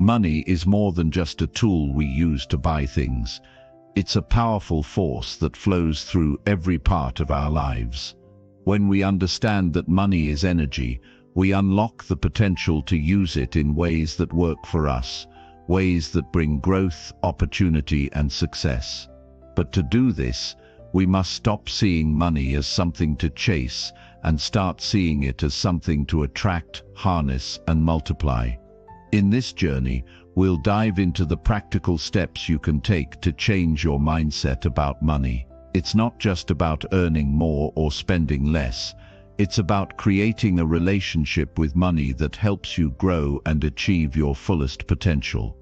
Money is more than just a tool we use to buy things. It's a powerful force that flows through every part of our lives. When we understand that money is energy, we unlock the potential to use it in ways that work for us, ways that bring growth, opportunity, and success. But to do this, we must stop seeing money as something to chase and start seeing it as something to attract, harness, and multiply. In this journey, we'll dive into the practical steps you can take to change your mindset about money. It's not just about earning more or spending less. It's about creating a relationship with money that helps you grow and achieve your fullest potential.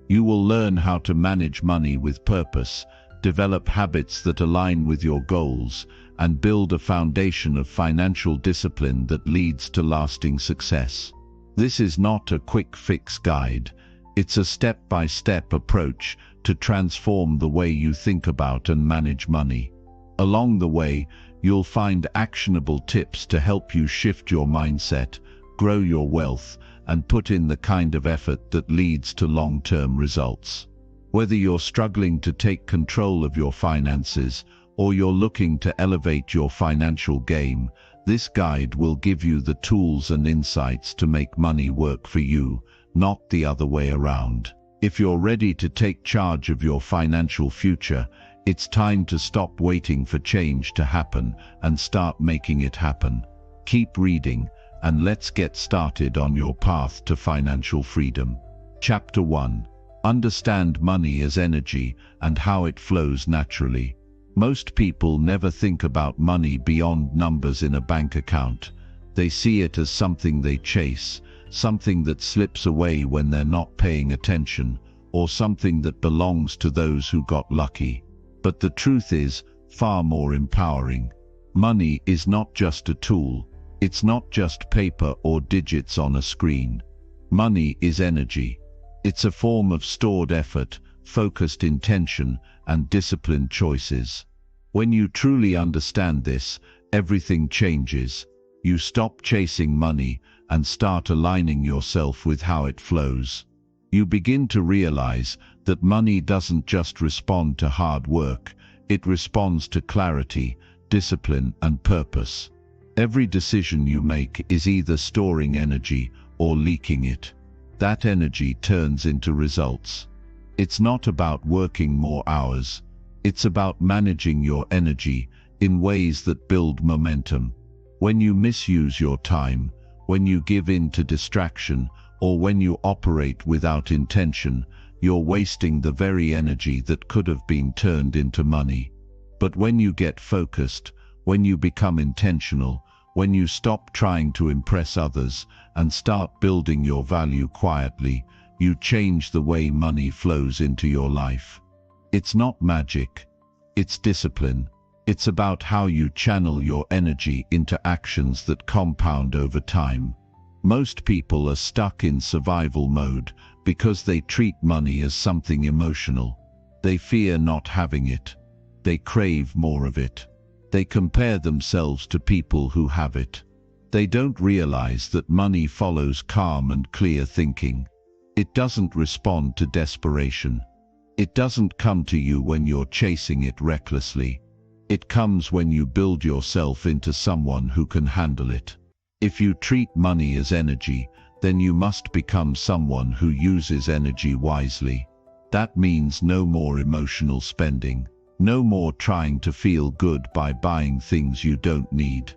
You will learn how to manage money with purpose, develop habits that align with your goals, and build a foundation of financial discipline that leads to lasting success. This is not a quick fix guide. It's a step-by-step approach to transform the way you think about and manage money. Along the way, you'll find actionable tips to help you shift your mindset, grow your wealth, and put in the kind of effort that leads to long-term results. Whether you're struggling to take control of your finances or you're looking to elevate your financial game, this guide will give you the tools and insights to make money work for you, not the other way around. If you're ready to take charge of your financial future, it's time to stop waiting for change to happen and start making it happen. Keep reading, and let's get started on your path to financial freedom. Chapter 1. Understand money as energy and how it flows naturally. Most people never think about money beyond numbers in a bank account. They see it as something they chase, something that slips away when they're not paying attention, or something that belongs to those who got lucky. But the truth is far more empowering. Money is not just a tool. It's not just paper or digits on a screen. Money is energy. It's a form of stored effort, focused intention, and disciplined choices. When you truly understand this, everything changes. You stop chasing money and start aligning yourself with how it flows. You begin to realize that money doesn't just respond to hard work, it responds to clarity, discipline, and purpose. Every decision you make is either storing energy or leaking it. That energy turns into results. It's not about working more hours. It's about managing your energy in ways that build momentum. When you misuse your time, when you give in to distraction, or when you operate without intention, you're wasting the very energy that could have been turned into money. But when you get focused, when you become intentional, when you stop trying to impress others and start building your value quietly, you change the way money flows into your life. It's not magic, it's discipline. It's about how you channel your energy into actions that compound over time. Most people are stuck in survival mode because they treat money as something emotional. They fear not having it. They crave more of it. They compare themselves to people who have it. They don't realize that money follows calm and clear thinking. It doesn't respond to desperation. It doesn't come to you when you're chasing it recklessly. It comes when you build yourself into someone who can handle it. If you treat money as energy, then you must become someone who uses energy wisely. That means no more emotional spending. No more trying to feel good by buying things you don't need.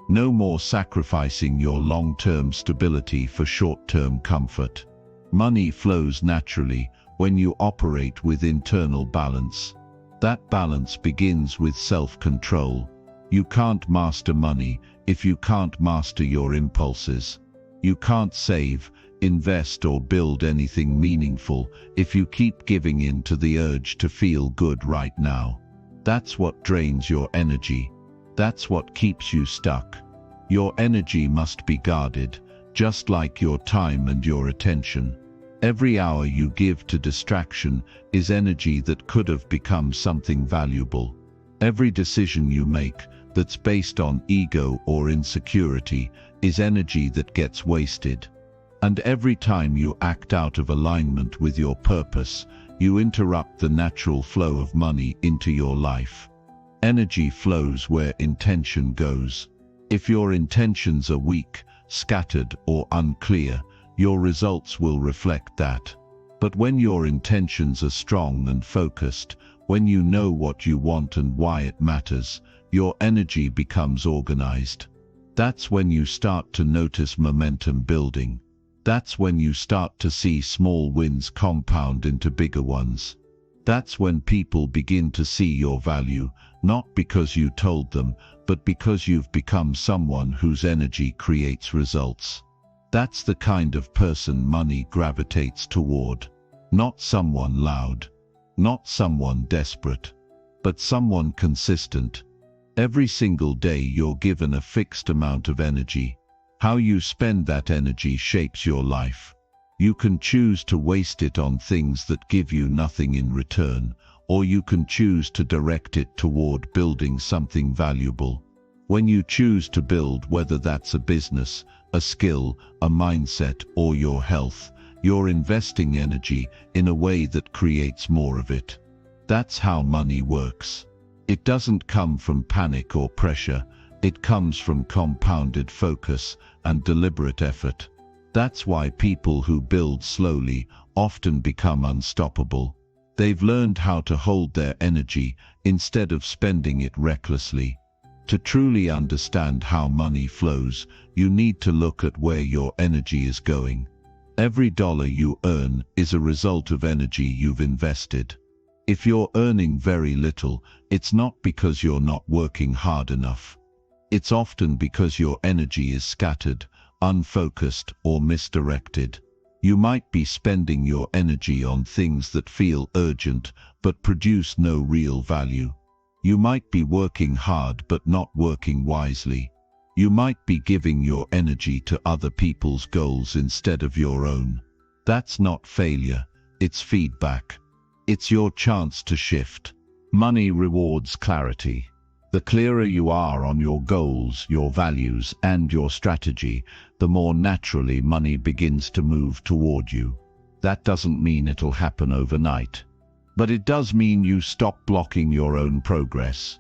No more sacrificing your long-term stability for short-term comfort. Money flows naturally when you operate with internal balance. That balance begins with self-control. You can't master money if you can't master your impulses. You can't save, invest, or build anything meaningful if you keep giving in to the urge to feel good right now. That's what drains your energy. That's what keeps you stuck. Your energy must be guarded, just like your time and your attention. Every hour you give to distraction is energy that could have become something valuable. Every decision you make that's based on ego or insecurity is energy that gets wasted. And every time you act out of alignment with your purpose, you interrupt the natural flow of money into your life. Energy flows where intention goes. If your intentions are weak, scattered, or unclear, your results will reflect that. But when your intentions are strong and focused, when you know what you want and why it matters, your energy becomes organized. That's when you start to notice momentum building. That's when you start to see small wins compound into bigger ones. That's when people begin to see your value, not because you told them, but because you've become someone whose energy creates results. That's the kind of person money gravitates toward. Not someone loud, not someone desperate, but someone consistent. Every single day you're given a fixed amount of energy. How you spend that energy shapes your life. You can choose to waste it on things that give you nothing in return, or you can choose to direct it toward building something valuable. When you choose to build, whether that's a business, a skill, a mindset, or your health, you're investing energy in a way that creates more of it. That's how money works. It doesn't come from panic or pressure. It comes from compounded focus and deliberate effort. That's why people who build slowly often become unstoppable. They've learned how to hold their energy instead of spending it recklessly. To truly understand how money flows, you need to look at where your energy is going. Every dollar you earn is a result of energy you've invested. If you're earning very little, it's not because you're not working hard enough. It's often because your energy is scattered, unfocused, or misdirected. You might be spending your energy on things that feel urgent but produce no real value. You might be working hard but not working wisely. You might be giving your energy to other people's goals instead of your own. That's not failure, it's feedback. It's your chance to shift. Money rewards clarity. The clearer you are on your goals, your values, and your strategy, the more naturally money begins to move toward you. That doesn't mean it'll happen overnight. But it does mean you stop blocking your own progress.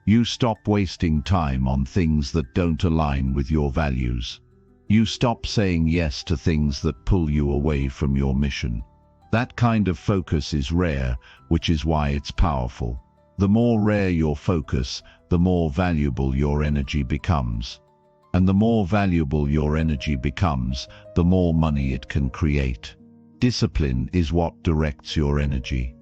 You stop wasting time on things that don't align with your values. You stop saying yes to things that pull you away from your mission. That kind of focus is rare, which is why it's powerful. The more rare your focus, the more valuable your energy becomes. And the more valuable your energy becomes, the more money it can create. Discipline is what directs your energy.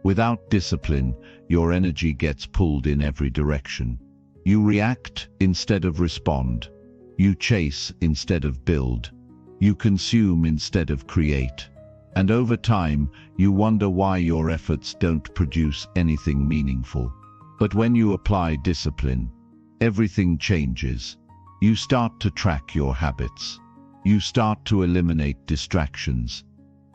Without discipline, your energy gets pulled in every direction. You react instead of respond. You chase instead of build. You consume instead of create. And over time, you wonder why your efforts don't produce anything meaningful. But when you apply discipline, everything changes. You start to track your habits. You start to eliminate distractions.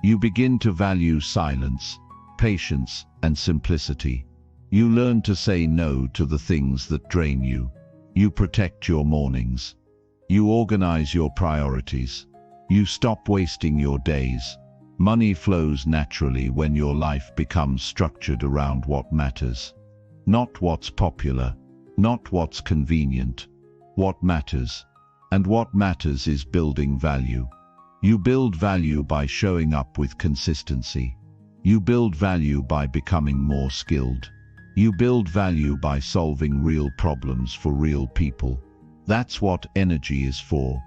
You begin to value silence, patience, and simplicity. You learn to say no to the things that drain you. You protect your mornings. You organize your priorities. You stop wasting your days. Money flows naturally when your life becomes structured around what matters. Not what's popular, not what's convenient. What matters. And what matters is building value. You build value by showing up with consistency. You build value by becoming more skilled. You build value by solving real problems for real people. That's what energy is for.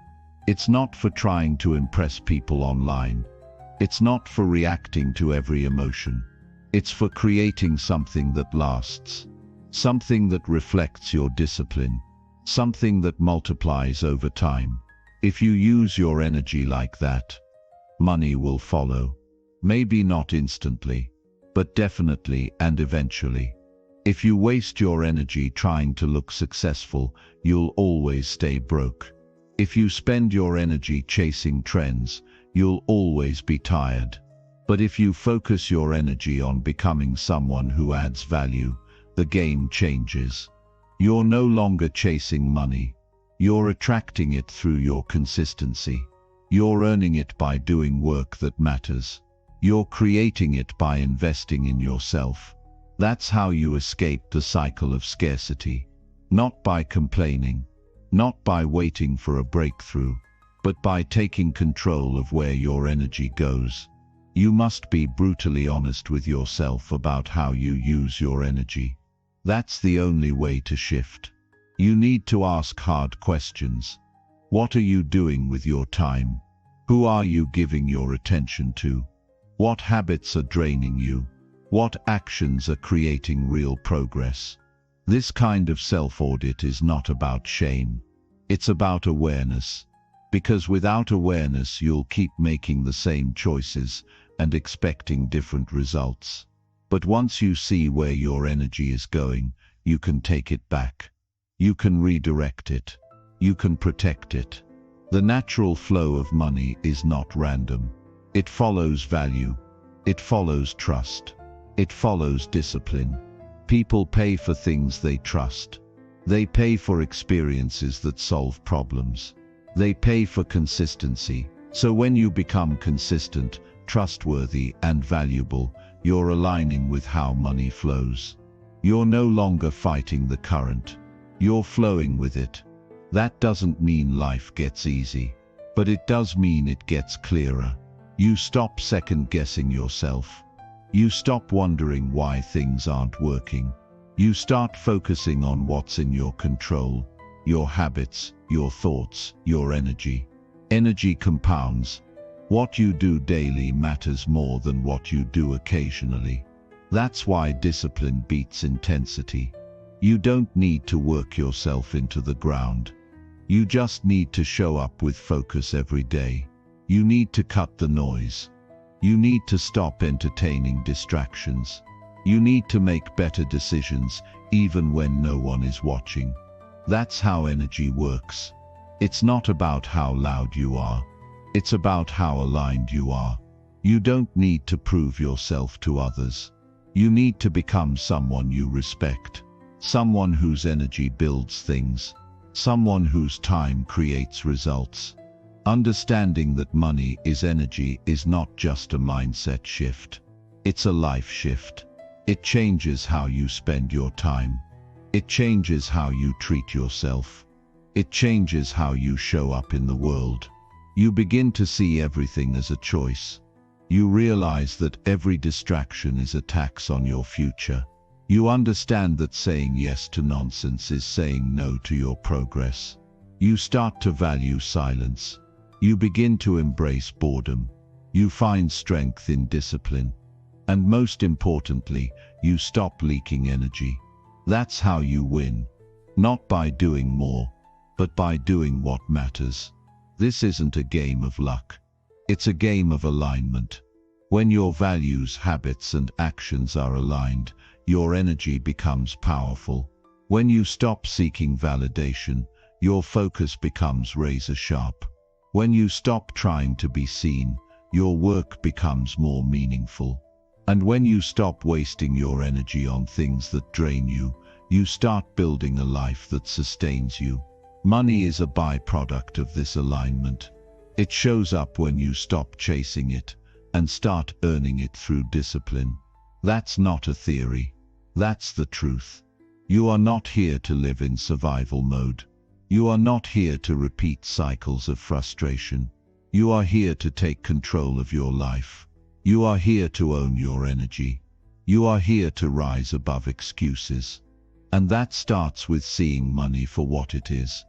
It's not for trying to impress people online. It's not for reacting to every emotion. It's for creating something that lasts. Something that reflects your discipline. Something that multiplies over time. If you use your energy like that, money will follow. Maybe not instantly, but definitely and eventually. If you waste your energy trying to look successful, you'll always stay broke. If you spend your energy chasing trends, you'll always be tired. But if you focus your energy on becoming someone who adds value, the game changes. You're no longer chasing money. You're attracting it through your consistency. You're earning it by doing work that matters. You're creating it by investing in yourself. That's how you escape the cycle of scarcity. Not by complaining, not by waiting for a breakthrough, but by taking control of where your energy goes. You must be brutally honest with yourself about how you use your energy. That's the only way to shift. You need to ask hard questions. What are you doing with your time? Who are you giving your attention to? What habits are draining you? What actions are creating real progress? This kind of self-audit is not about shame. It's about awareness. Because without awareness, you'll keep making the same choices and expecting different results. But once you see where your energy is going, you can take it back. You can redirect it. You can protect it. The natural flow of money is not random. It follows value. It follows trust. It follows discipline. People pay for things they trust. They pay for experiences that solve problems. They pay for consistency. So when you become consistent, trustworthy, and valuable, you're aligning with how money flows. You're no longer fighting the current. You're flowing with it. That doesn't mean life gets easy, but it does mean it gets clearer. You stop second-guessing yourself. You stop wondering why things aren't working. You start focusing on what's in your control, your habits, your thoughts, your energy. Energy compounds. What you do daily matters more than what you do occasionally. That's why discipline beats intensity. You don't need to work yourself into the ground. You just need to show up with focus every day. You need to cut the noise. You need to stop entertaining distractions. You need to make better decisions even when no one is watching. That's how energy works. It's not about how loud you are. It's about how aligned you are. You don't need to prove yourself to others. You need to become someone you respect. Someone whose energy builds things. Someone whose time creates results. Understanding that money is energy is not just a mindset shift. It's a life shift. It changes how you spend your time. It changes how you treat yourself. It changes how you show up in the world. You begin to see everything as a choice. You realize that every distraction is a tax on your future. You understand that saying yes to nonsense is saying no to your progress. You start to value silence. You begin to embrace boredom. You find strength in discipline. And most importantly, you stop leaking energy. That's how you win. Not by doing more, but by doing what matters. This isn't a game of luck. It's a game of alignment. When your values, habits, and actions are aligned, your energy becomes powerful. When you stop seeking validation, your focus becomes razor sharp. When you stop trying to be seen, your work becomes more meaningful. And when you stop wasting your energy on things that drain you, you start building a life that sustains you. Money is a byproduct of this alignment. It shows up when you stop chasing it and start earning it through discipline. That's not a theory. That's the truth. You are not here to live in survival mode. You are not here to repeat cycles of frustration. You are here to take control of your life. You are here to own your energy. You are here to rise above excuses. And that starts with seeing money for what it is.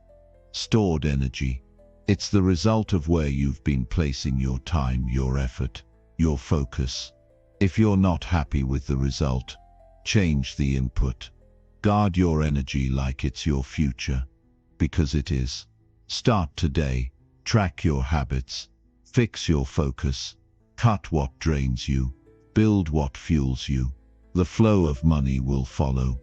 Stored energy. It's the result of where you've been placing your time, your effort, your focus. If you're not happy with the result, change the input. Guard your energy like it's your future, because it is. Start today. Track your habits. Fix your focus. Cut what drains you. Build what fuels you. The flow of money will follow.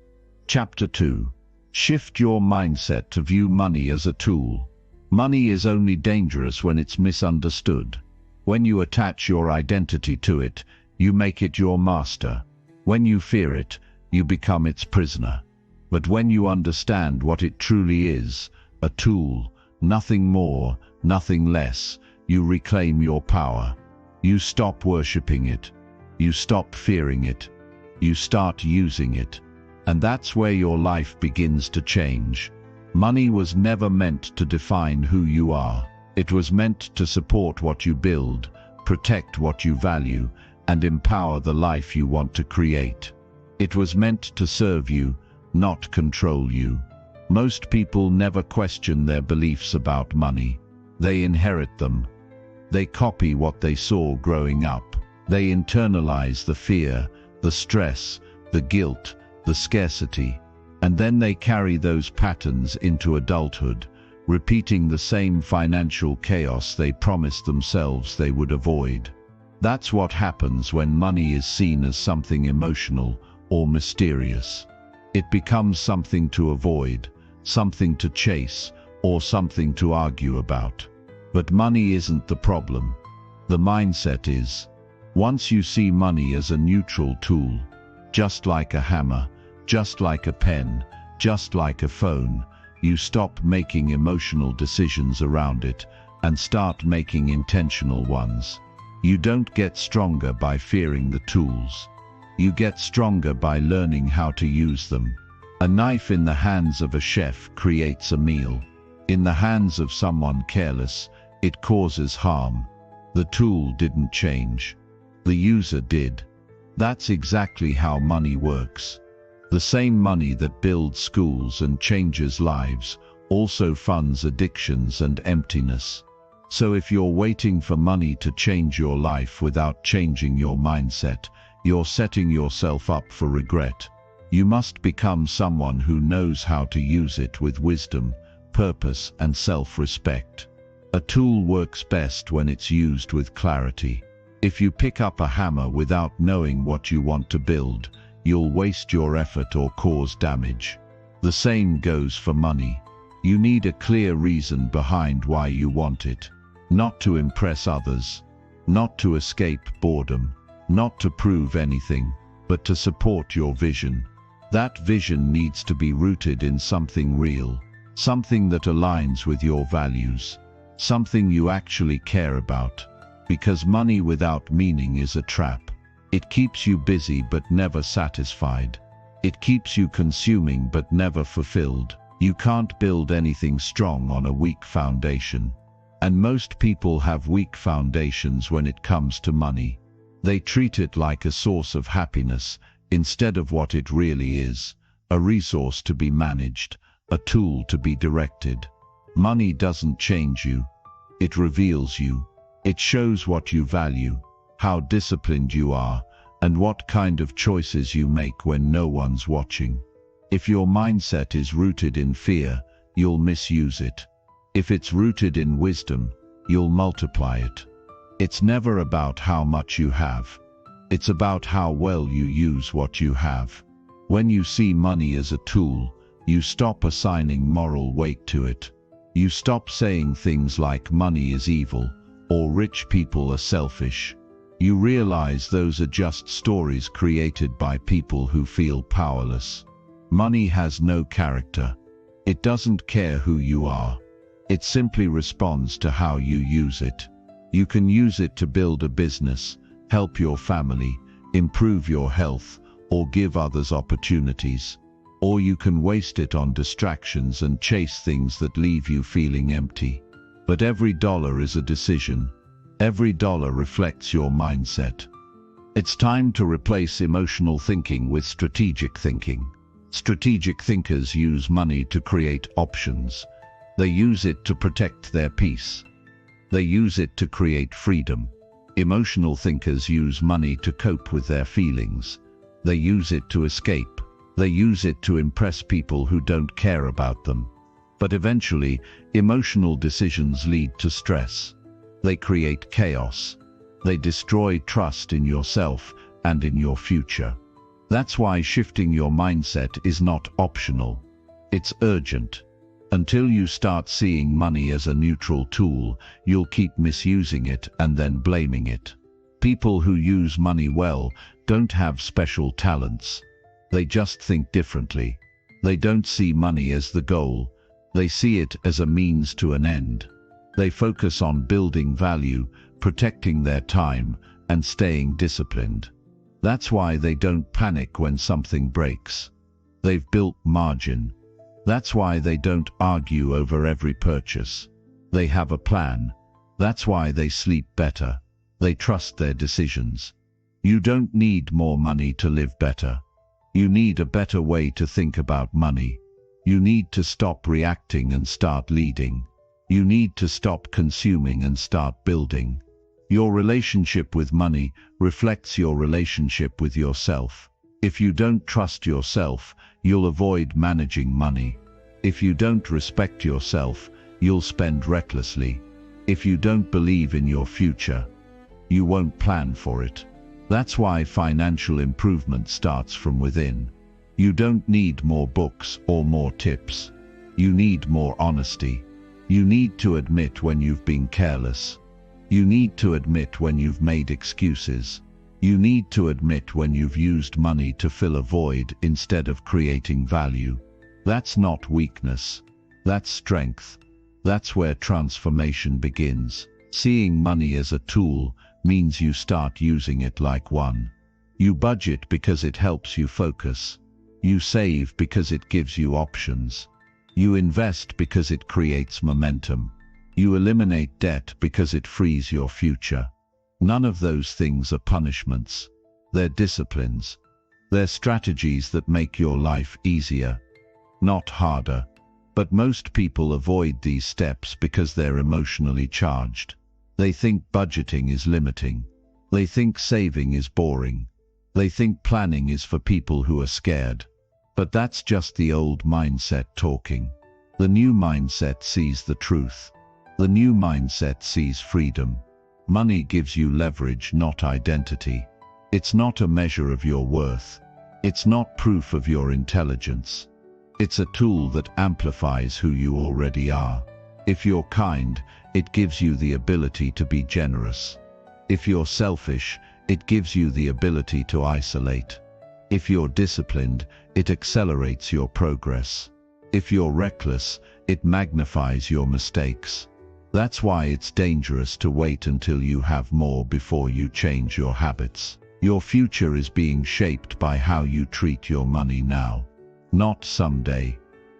Chapter 2. Shift your mindset to view money as a tool. Money is only dangerous when it's misunderstood. When you attach your identity to it, you make it your master. When you fear it, you become its prisoner. But when you understand what it truly is, a tool, nothing more, nothing less, You reclaim your power. You stop worshipping it. You stop fearing it. You start using it. And that's where your life begins to change. Money was never meant to define who you are. It was meant to support what you build, protect what you value, and empower the life you want to create. It was meant to serve you, not control you. Most people never question their beliefs about money. They inherit them. They copy what they saw growing up. They internalize the fear, the stress, the guilt, the scarcity, and then they carry those patterns into adulthood, repeating the same financial chaos they promised themselves they would avoid. That's what happens when money is seen as something emotional or mysterious. It becomes something to avoid, something to chase, or something to argue about. But money isn't the problem. The mindset is. Once you see money as a neutral tool, just like a hammer, just like a pen, just like a phone, you stop making emotional decisions around it and start making intentional ones. You don't get stronger by fearing the tools. You get stronger by learning how to use them. A knife in the hands of a chef creates a meal. In the hands of someone careless, it causes harm. The tool didn't change. The user did. That's exactly how money works. The same money that builds schools and changes lives also funds addictions and emptiness. So if you're waiting for money to change your life without changing your mindset, you're setting yourself up for regret. You must become someone who knows how to use it with wisdom, purpose, and self-respect. A tool works best when it's used with clarity. If you pick up a hammer without knowing what you want to build, you'll waste your effort or cause damage. The same goes for money. You need a clear reason behind why you want it. Not to impress others, not to escape boredom, not to prove anything, but to support your vision. That vision needs to be rooted in something real, something that aligns with your values, something you actually care about. Because money without meaning is a trap. It keeps you busy but never satisfied. It keeps you consuming but never fulfilled. You can't build anything strong on a weak foundation. And most people have weak foundations when it comes to money. They treat it like a source of happiness instead of what it really is, a resource to be managed, a tool to be directed. Money doesn't change you. It reveals you. It shows what you value, how disciplined you are, and what kind of choices you make when no one's watching. If your mindset is rooted in fear, you'll misuse it. If it's rooted in wisdom, you'll multiply it. It's never about how much you have. It's about how well you use what you have. When you see money as a tool, you stop assigning moral weight to it. You stop saying things like money is evil, or rich people are selfish. You realize those are just stories created by people who feel powerless. Money has no character. It doesn't care who you are. It simply responds to how you use it. You can use it to build a business, help your family, improve your health, or give others opportunities. Or you can waste it on distractions and chase things that leave you feeling empty. But every dollar is a decision. Every dollar reflects your mindset. It's time to replace emotional thinking with strategic thinking. Strategic thinkers use money to create options. They use it to protect their peace. They use it to create freedom. Emotional thinkers use money to cope with their feelings. They use it to escape. They use it to impress people who don't care about them. But eventually, emotional decisions lead to stress. They create chaos. They destroy trust in yourself and in your future. That's why shifting your mindset is not optional. It's urgent. Until you start seeing money as a neutral tool, you'll keep misusing it and then blaming it. People who use money well don't have special talents. They just think differently. They don't see money as the goal. They see it as a means to an end. They focus on building value, protecting their time, and staying disciplined. That's why they don't panic when something breaks. They've built margin. That's why they don't argue over every purchase. They have a plan. That's why they sleep better. They trust their decisions. You don't need more money to live better. You need a better way to think about money. You need to stop reacting and start leading. You need to stop consuming and start building. Your relationship with money reflects your relationship with yourself. If you don't trust yourself, you'll avoid managing money. If you don't respect yourself, you'll spend recklessly. If you don't believe in your future, you won't plan for it. That's why financial improvement starts from within. You don't need more books or more tips. You need more honesty. You need to admit when you've been careless. You need to admit when you've made excuses. You need to admit when you've used money to fill a void instead of creating value. That's not weakness. That's strength. That's where transformation begins. Seeing money as a tool means you start using it like one. You budget because it helps you focus. You save because it gives you options. You invest because it creates momentum. You eliminate debt because it frees your future. None of those things are punishments. They're disciplines. They're strategies that make your life easier, not harder. But most people avoid these steps because they're emotionally charged. They think budgeting is limiting. They think saving is boring. They think planning is for people who are scared. But that's just the old mindset talking. The new mindset sees the truth. The new mindset sees freedom. Money gives you leverage, not identity. It's not a measure of your worth. It's not proof of your intelligence. It's a tool that amplifies who you already are. If you're kind, it gives you the ability to be generous. If you're selfish, it gives you the ability to isolate. If you're disciplined, it accelerates your progress. If you're reckless, it magnifies your mistakes. That's why it's dangerous to wait until you have more before you change your habits. Your future is being shaped by how you treat your money now. Not someday.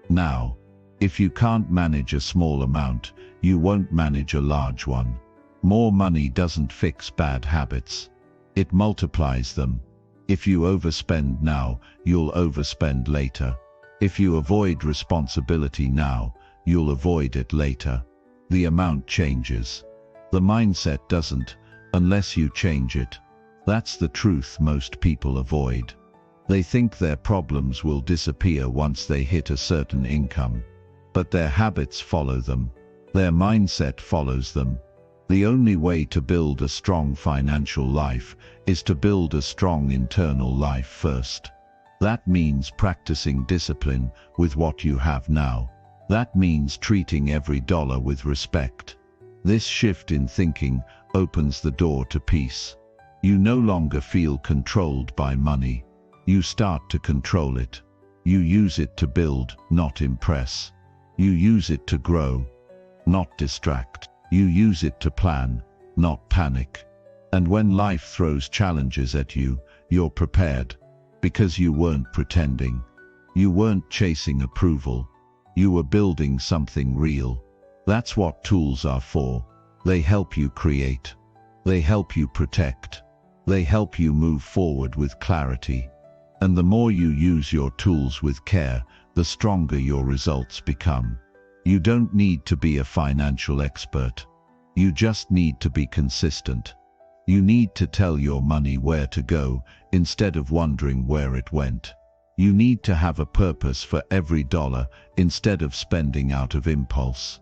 Now. If you can't manage a small amount, you won't manage a large one. More money doesn't fix bad habits. It multiplies them. If you overspend now, you'll overspend later. If you avoid responsibility now, you'll avoid it later. The amount changes. The mindset doesn't, unless you change it. That's the truth most people avoid. They think their problems will disappear once they hit a certain income. But their habits follow them. Their mindset follows them. The only way to build a strong financial life is to build a strong internal life first. That means practicing discipline with what you have now. That means treating every dollar with respect. This shift in thinking opens the door to peace. You no longer feel controlled by money. You start to control it. You use it to build, not impress. You use it to grow, not distract. You use it to plan, not panic. And when life throws challenges at you, you're prepared. Because you weren't pretending. You weren't chasing approval. You were building something real. That's what tools are for. They help you create. They help you protect. They help you move forward with clarity. And the more you use your tools with care, the stronger your results become. You don't need to be a financial expert. You just need to be consistent. You need to tell your money where to go instead of wondering where it went. You need to have a purpose for every dollar instead of spending out of impulse.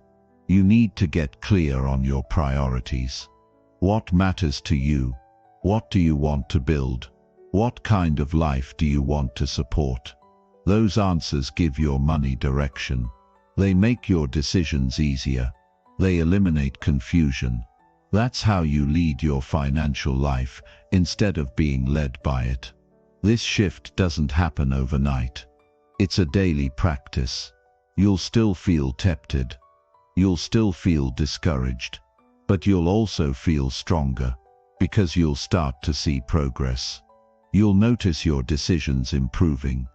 You need to get clear on your priorities. What matters to you? What do you want to build? What kind of life do you want to support? Those answers give your money direction. They make your decisions easier. They eliminate confusion. That's how you lead your financial life instead of being led by it. This shift doesn't happen overnight. It's a daily practice. You'll still feel tempted. You'll still feel discouraged, but you'll also feel stronger, because you'll start to see progress. You'll notice your decisions improving.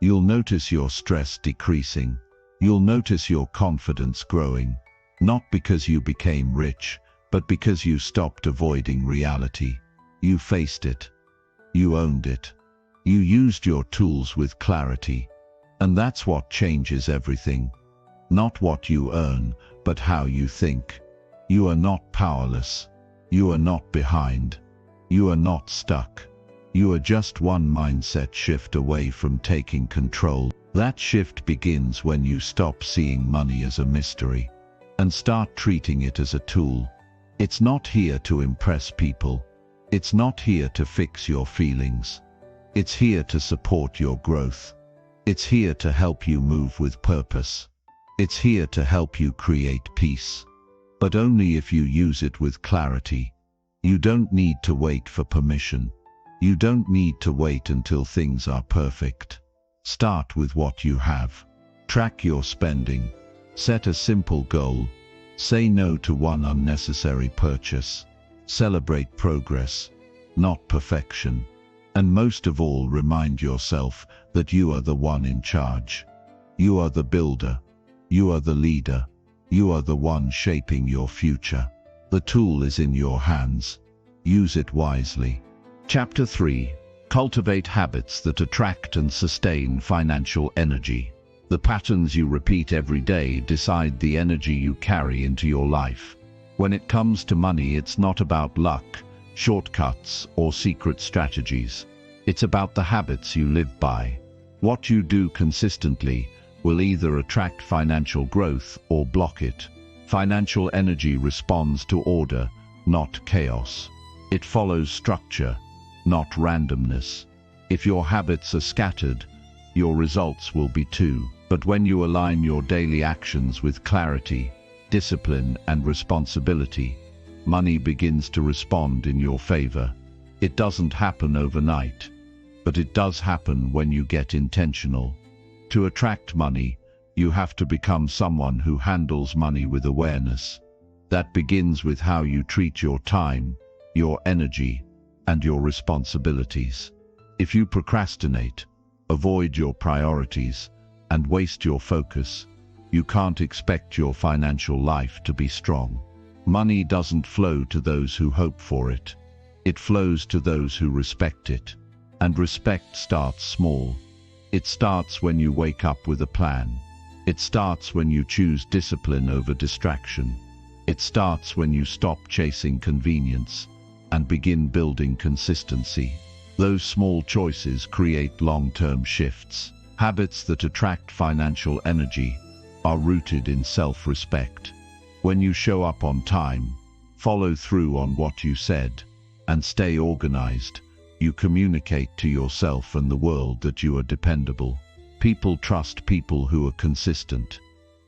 You'll notice your stress decreasing. You'll notice your confidence growing, not because you became rich, but because you stopped avoiding reality. You faced it. You owned it. You used your tools with clarity. And that's what changes everything. Not what you earn, but how you think. You are not powerless. You are not behind. You are not stuck. You are just one mindset shift away from taking control. That shift begins when you stop seeing money as a mystery and start treating it as a tool. It's not here to impress people. It's not here to fix your feelings. It's here to support your growth. It's here to help you move with purpose. It's here to help you create peace. But only if you use it with clarity. You don't need to wait for permission. You don't need to wait until things are perfect. Start with what you have. Track your spending. Set a simple goal. Say no to one unnecessary purchase. Celebrate progress, not perfection. And most of all, remind yourself that you are the one in charge. You are the builder. You are the leader. You are the one shaping your future. The tool is in your hands. Use it wisely. Chapter 3. Cultivate habits that attract and sustain financial energy. The patterns you repeat every day decide the energy you carry into your life. When it comes to money, it's not about luck, shortcuts, or secret strategies. It's about the habits you live by. What you do consistently will either attract financial growth or block it. Financial energy responds to order, not chaos. It follows structure, not randomness. If your habits are scattered, your results will be too. But when you align your daily actions with clarity, discipline, and responsibility, money begins to respond in your favor. It doesn't happen overnight, but it does happen when you get intentional. To attract money, you have to become someone who handles money with awareness. That begins with how you treat your time, your energy, and your responsibilities. If you procrastinate, avoid your priorities, and waste your focus, you can't expect your financial life to be strong. Money doesn't flow to those who hope for it. It flows to those who respect it. And respect starts small. It starts when you wake up with a plan. It starts when you choose discipline over distraction. It starts when you stop chasing convenience and begin building consistency. Those small choices create long-term shifts. Habits that attract financial energy are rooted in self-respect. When you show up on time, follow through on what you said, and stay organized, you communicate to yourself and the world that you are dependable. People trust people who are consistent,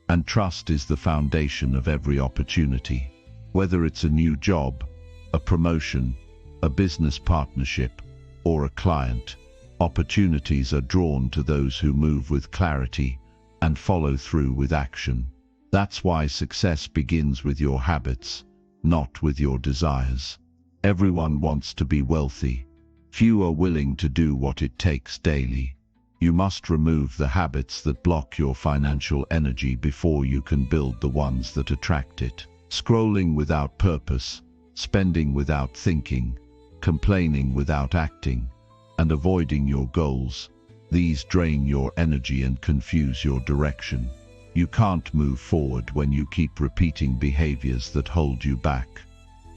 and trust is the foundation of every opportunity. Whether it's a new job, a promotion, a business partnership, or a client, opportunities are drawn to those who move with clarity and follow through with action. That's why success begins with your habits, not with your desires. Everyone wants to be wealthy. Few are willing to do what it takes daily. You must remove the habits that block your financial energy before you can build the ones that attract it. Scrolling without purpose, spending without thinking, complaining without acting, and avoiding your goals. These drain your energy and confuse your direction. You can't move forward when you keep repeating behaviors that hold you back.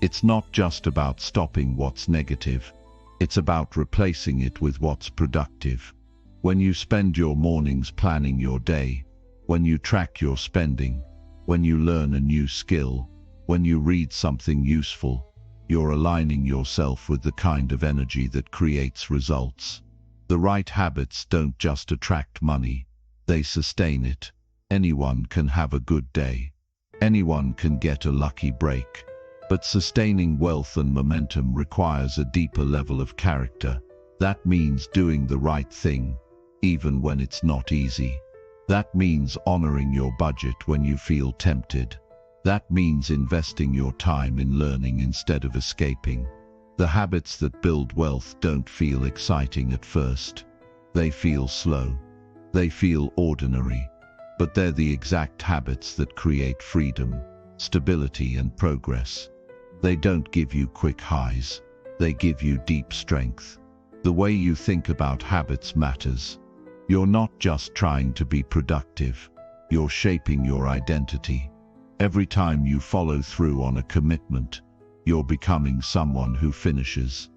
It's not just about stopping what's negative. It's about replacing it with what's productive. When you spend your mornings planning your day, when you track your spending, when you learn a new skill, when you read something useful, you're aligning yourself with the kind of energy that creates results. The right habits don't just attract money, they sustain it. Anyone can have a good day. Anyone can get a lucky break. But sustaining wealth and momentum requires a deeper level of character. That means doing the right thing, even when it's not easy. That means honoring your budget when you feel tempted. That means investing your time in learning instead of escaping. The habits that build wealth don't feel exciting at first. They feel slow. They feel ordinary. But they're the exact habits that create freedom, stability, and progress. They don't give you quick highs. They give you deep strength. The way you think about habits matters. You're not just trying to be productive. You're shaping your identity. Every time you follow through on a commitment, you're becoming someone who finishes.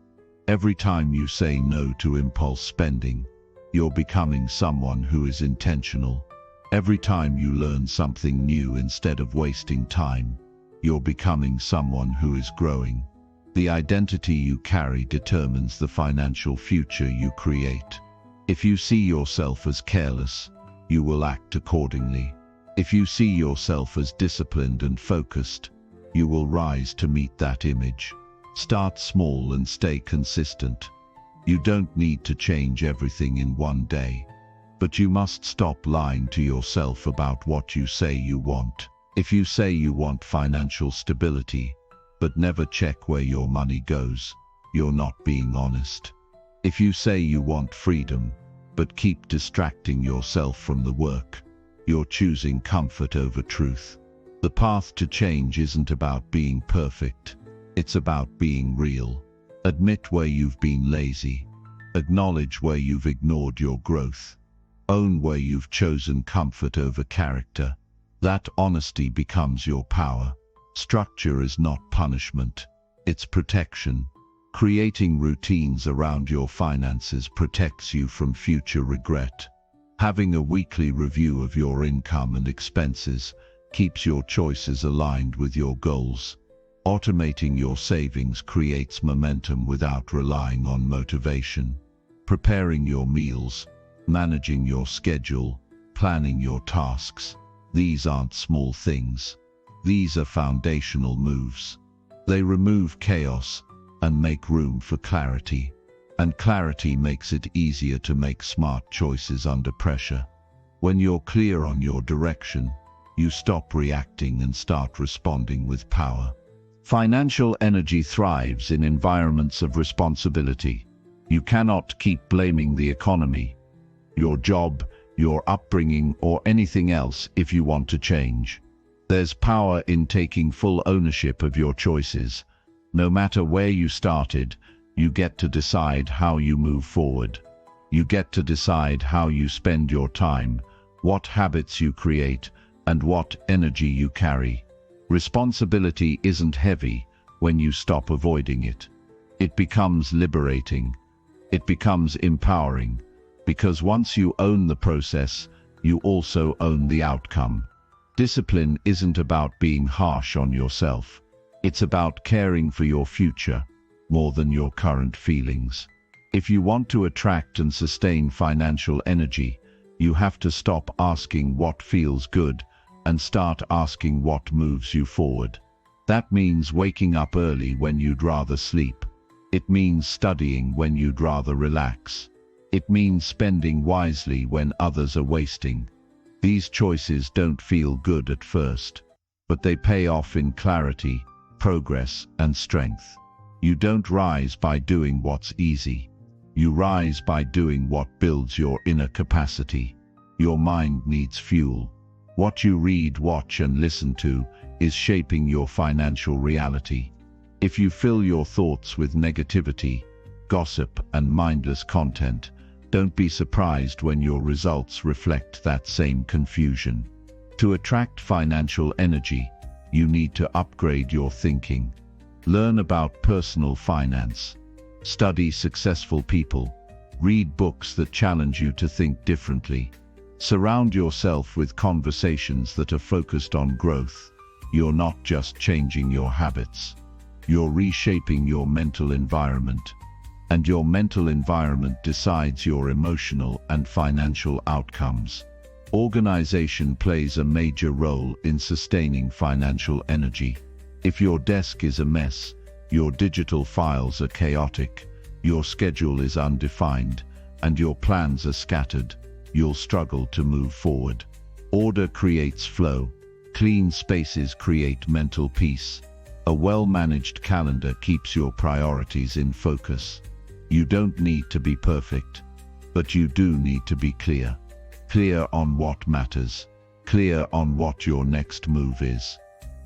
Every time you say no to impulse spending, you're becoming someone who is intentional. Every time you learn something new instead of wasting time, you're becoming someone who is growing. The identity you carry determines the financial future you create. If you see yourself as careless, you will act accordingly. If you see yourself as disciplined and focused, you will rise to meet that image. Start small and stay consistent. You don't need to change everything in one day, but you must stop lying to yourself about what you say you want. If you say you want financial stability, but never check where your money goes, you're not being honest. If you say you want freedom, but keep distracting yourself from the work, you're choosing comfort over truth. The path to change isn't about being perfect. It's about being real. Admit where you've been lazy. Acknowledge where you've ignored your growth. Own where you've chosen comfort over character. That honesty becomes your power. Structure is not punishment. It's protection. Creating routines around your finances protects you from future regret. Having a weekly review of your income and expenses keeps your choices aligned with your goals. Automating your savings creates momentum without relying on motivation. Preparing your meals, managing your schedule, planning your tasks. These aren't small things. These are foundational moves. They remove chaos and make room for clarity. And clarity makes it easier to make smart choices under pressure. When you're clear on your direction, you stop reacting and start responding with power. Financial energy thrives in environments of responsibility. You cannot keep blaming the economy, your job, your upbringing, or anything else if you want to change. There's power in taking full ownership of your choices. No matter where you started, you get to decide how you move forward. You get to decide how you spend your time, what habits you create, and what energy you carry. Responsibility isn't heavy when you stop avoiding it. It becomes liberating. It becomes empowering, because once you own the process, you also own the outcome. Discipline isn't about being harsh on yourself. It's about caring for your future more than your current feelings. If you want to attract and sustain financial energy, you have to stop asking what feels good and start asking what moves you forward. That means waking up early when you'd rather sleep. It means studying when you'd rather relax. It means spending wisely when others are wasting. These choices don't feel good at first, but they pay off in clarity, progress, and strength. You don't rise by doing what's easy. You rise by doing what builds your inner capacity. Your mind needs fuel. What you read, watch, and listen to is shaping your financial reality. If you fill your thoughts with negativity, gossip, and mindless content, don't be surprised when your results reflect that same confusion. To attract financial energy, you need to upgrade your thinking. Learn about personal finance. Study successful people. Read books that challenge you to think differently. Surround yourself with conversations that are focused on growth. You're not just changing your habits. You're reshaping your mental environment. And your mental environment decides your emotional and financial outcomes. Organization plays a major role in sustaining financial energy. If your desk is a mess, your digital files are chaotic, your schedule is undefined, and your plans are scattered, you'll struggle to move forward. Order creates flow. Clean spaces create mental peace. A well-managed calendar keeps your priorities in focus. You don't need to be perfect, but you do need to be clear. Clear on what matters. Clear on what your next move is.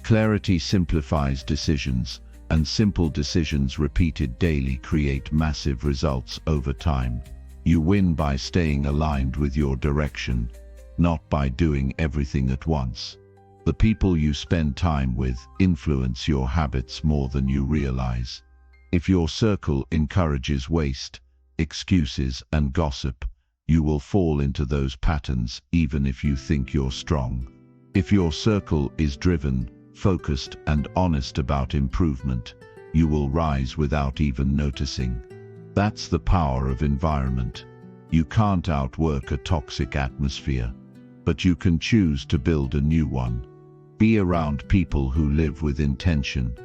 Clarity simplifies decisions, and simple decisions repeated daily create massive results over time. You win by staying aligned with your direction, not by doing everything at once. The people you spend time with influence your habits more than you realize. If your circle encourages waste, excuses, and gossip, you will fall into those patterns even if you think you're strong. If your circle is driven, focused, and honest about improvement, you will rise without even noticing. That's the power of environment. You can't outwork a toxic atmosphere, but you can choose to build a new one. Be around people who live with intention.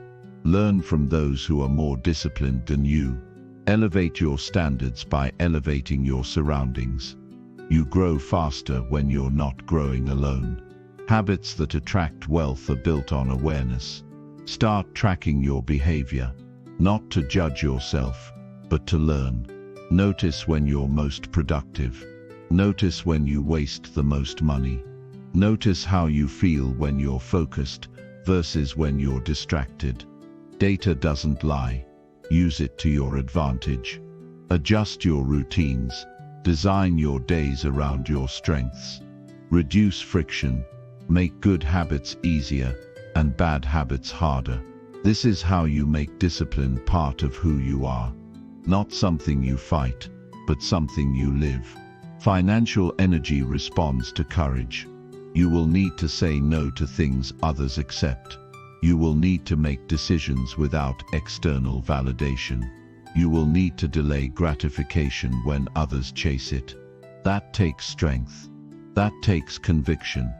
Learn from those who are more disciplined than you. Elevate your standards by elevating your surroundings. You grow faster when you're not growing alone. Habits that attract wealth are built on awareness. Start tracking your behavior, not to judge yourself, but to learn. Notice when you're most productive. Notice when you waste the most money. Notice how you feel when you're focused versus when you're distracted. Data doesn't lie. Use it to your advantage. Adjust your routines. Design your days around your strengths. Reduce friction. Make good habits easier and bad habits harder. This is how you make discipline part of who you are. Not something you fight, but something you live. Financial energy responds to courage. You will need to say no to things others accept. You will need to make decisions without external validation. You will need to delay gratification when others chase it. That takes strength. That takes conviction.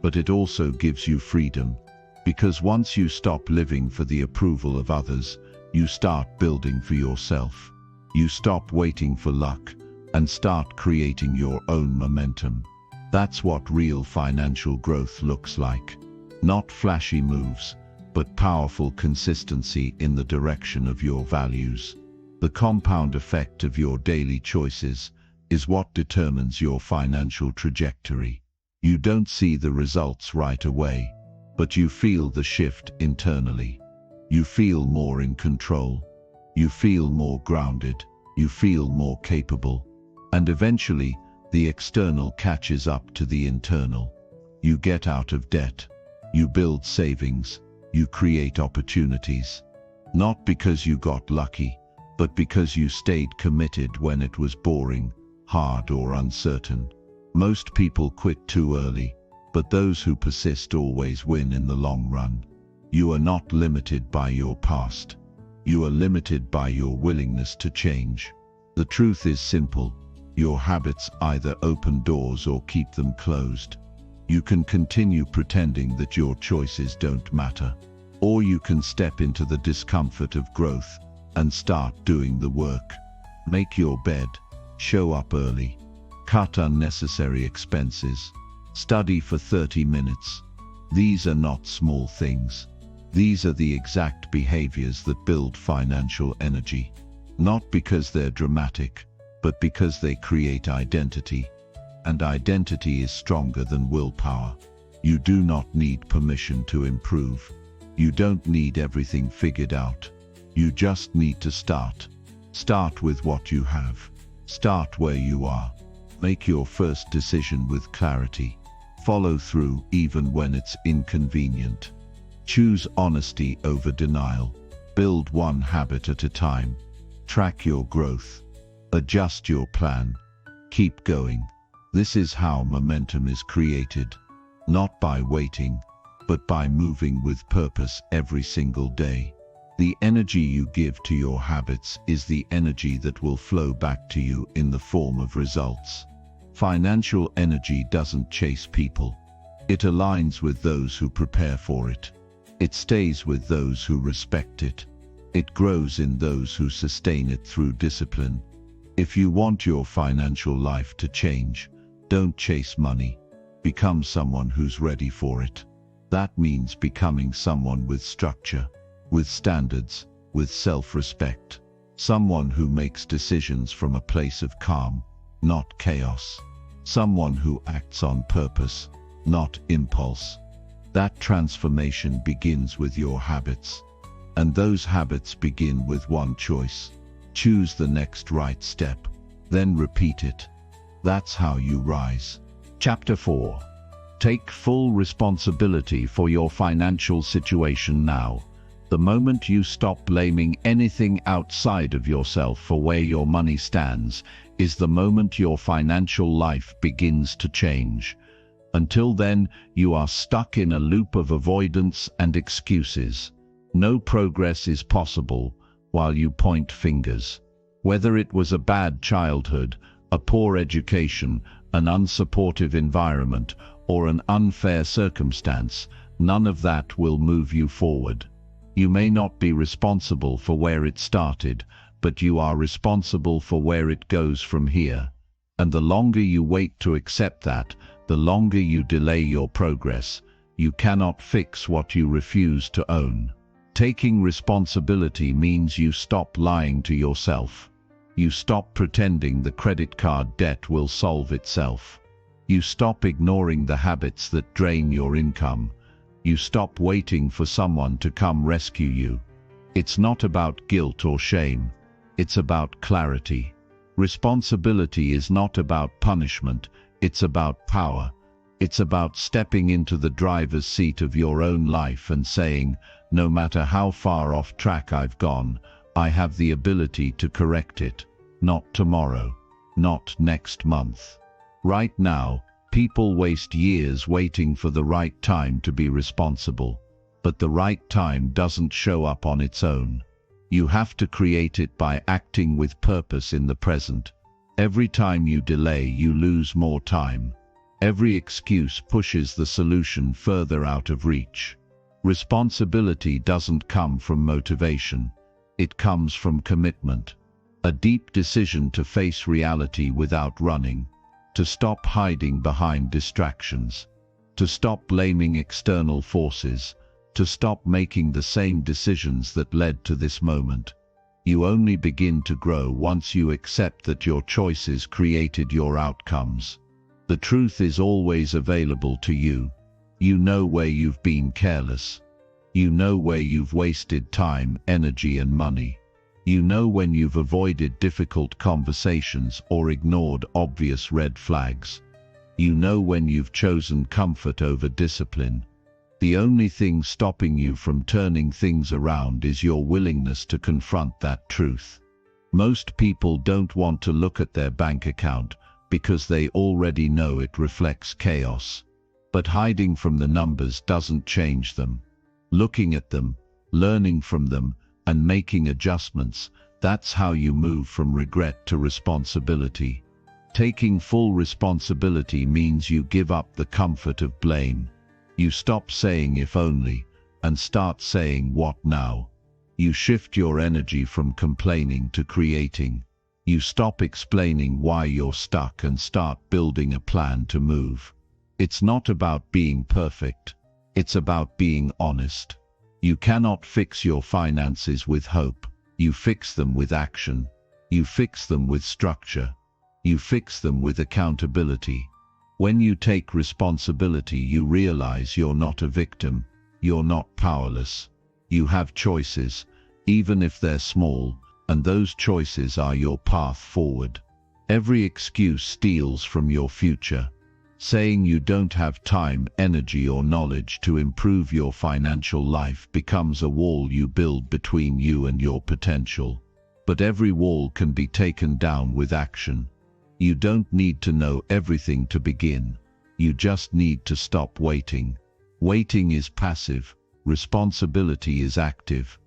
But it also gives you freedom. Because once you stop living for the approval of others, you start building for yourself. You stop waiting for luck and start creating your own momentum. That's what real financial growth looks like. Not flashy moves, but powerful consistency in the direction of your values. The compound effect of your daily choices is what determines your financial trajectory. You don't see the results right away, but you feel the shift internally. You feel more in control. You feel more grounded. You feel more capable. And eventually, the external catches up to the internal. You get out of debt. You build savings. You create opportunities. Not because you got lucky, but because you stayed committed when it was boring, hard, or uncertain. Most people quit too early, but those who persist always win in the long run. You are not limited by your past. You are limited by your willingness to change. The truth is simple. Your habits either open doors or keep them closed. You can continue pretending that your choices don't matter, or you can step into the discomfort of growth and start doing the work. Make your bed, show up early, cut unnecessary expenses, study for 30 minutes. These are not small things. These are the exact behaviors that build financial energy. Not because they're dramatic, but because they create identity. And identity is stronger than willpower. You do not need permission to improve. You don't need everything figured out. You just need to start. Start with what you have. Start where you are. Make your first decision with clarity. Follow through even when it's inconvenient. Choose honesty over denial. Build one habit at a time. Track your growth. Adjust your plan. Keep going. This is how momentum is created. Not by waiting, but by moving with purpose every single day. The energy you give to your habits is the energy that will flow back to you in the form of results. Financial energy doesn't chase people. It aligns with those who prepare for it. It stays with those who respect it. It grows in those who sustain it through discipline. If you want your financial life to change, don't chase money. Become someone who's ready for it. That means becoming someone with structure, with standards, with self-respect. Someone who makes decisions from a place of calm, not chaos. Someone who acts on purpose, not impulse. That transformation begins with your habits. And those habits begin with one choice. Choose the next right step, then repeat it. That's how you rise. Chapter 4. Take full responsibility for your financial situation now. The moment you stop blaming anything outside of yourself for where your money stands, is the moment your financial life begins to change. Until then, you are stuck in a loop of avoidance and excuses. No progress is possible while you point fingers. Whether it was a bad childhood, a poor education, an unsupportive environment, or an unfair circumstance, none of that will move you forward. You may not be responsible for where it started, but you are responsible for where it goes from here. And the longer you wait to accept that, the longer you delay your progress. You cannot fix what you refuse to own. Taking responsibility means you stop lying to yourself. You stop pretending the credit card debt will solve itself. You stop ignoring the habits that drain your income. You stop waiting for someone to come rescue you. It's not about guilt or shame. It's about clarity. Responsibility is not about punishment. It's about power. It's about stepping into the driver's seat of your own life and saying, no matter how far off track I've gone, I have the ability to correct it. Not tomorrow. Not next month. Right now, people waste years waiting for the right time to be responsible. But the right time doesn't show up on its own. You have to create it by acting with purpose in the present. Every time you delay, you lose more time. Every excuse pushes the solution further out of reach. Responsibility doesn't come from motivation. It comes from commitment. A deep decision to face reality without running. To stop hiding behind distractions. To stop blaming external forces. To stop making the same decisions that led to this moment. You only begin to grow once you accept that your choices created your outcomes. The truth is always available to you. You know where you've been careless. You know where you've wasted time, energy, and money. You know when you've avoided difficult conversations or ignored obvious red flags. You know when you've chosen comfort over discipline. The only thing stopping you from turning things around is your willingness to confront that truth. Most people don't want to look at their bank account because they already know it reflects chaos. But hiding from the numbers doesn't change them. Looking at them, learning from them, and making adjustments, that's how you move from regret to responsibility. Taking full responsibility means you give up the comfort of blame. You stop saying if only, and start saying what now. You shift your energy from complaining to creating. You stop explaining why you're stuck and start building a plan to move. It's not about being perfect. It's about being honest. You cannot fix your finances with hope. You fix them with action. You fix them with structure. You fix them with accountability. When you take responsibility, you realize you're not a victim. You're not powerless. You have choices, even if they're small, and those choices are your path forward. Every excuse steals from your future. Saying you don't have time, energy, or knowledge to improve your financial life becomes a wall you build between you and your potential. But every wall can be taken down with action. You don't need to know everything to begin. You just need to stop waiting. Waiting is passive. Responsibility is active.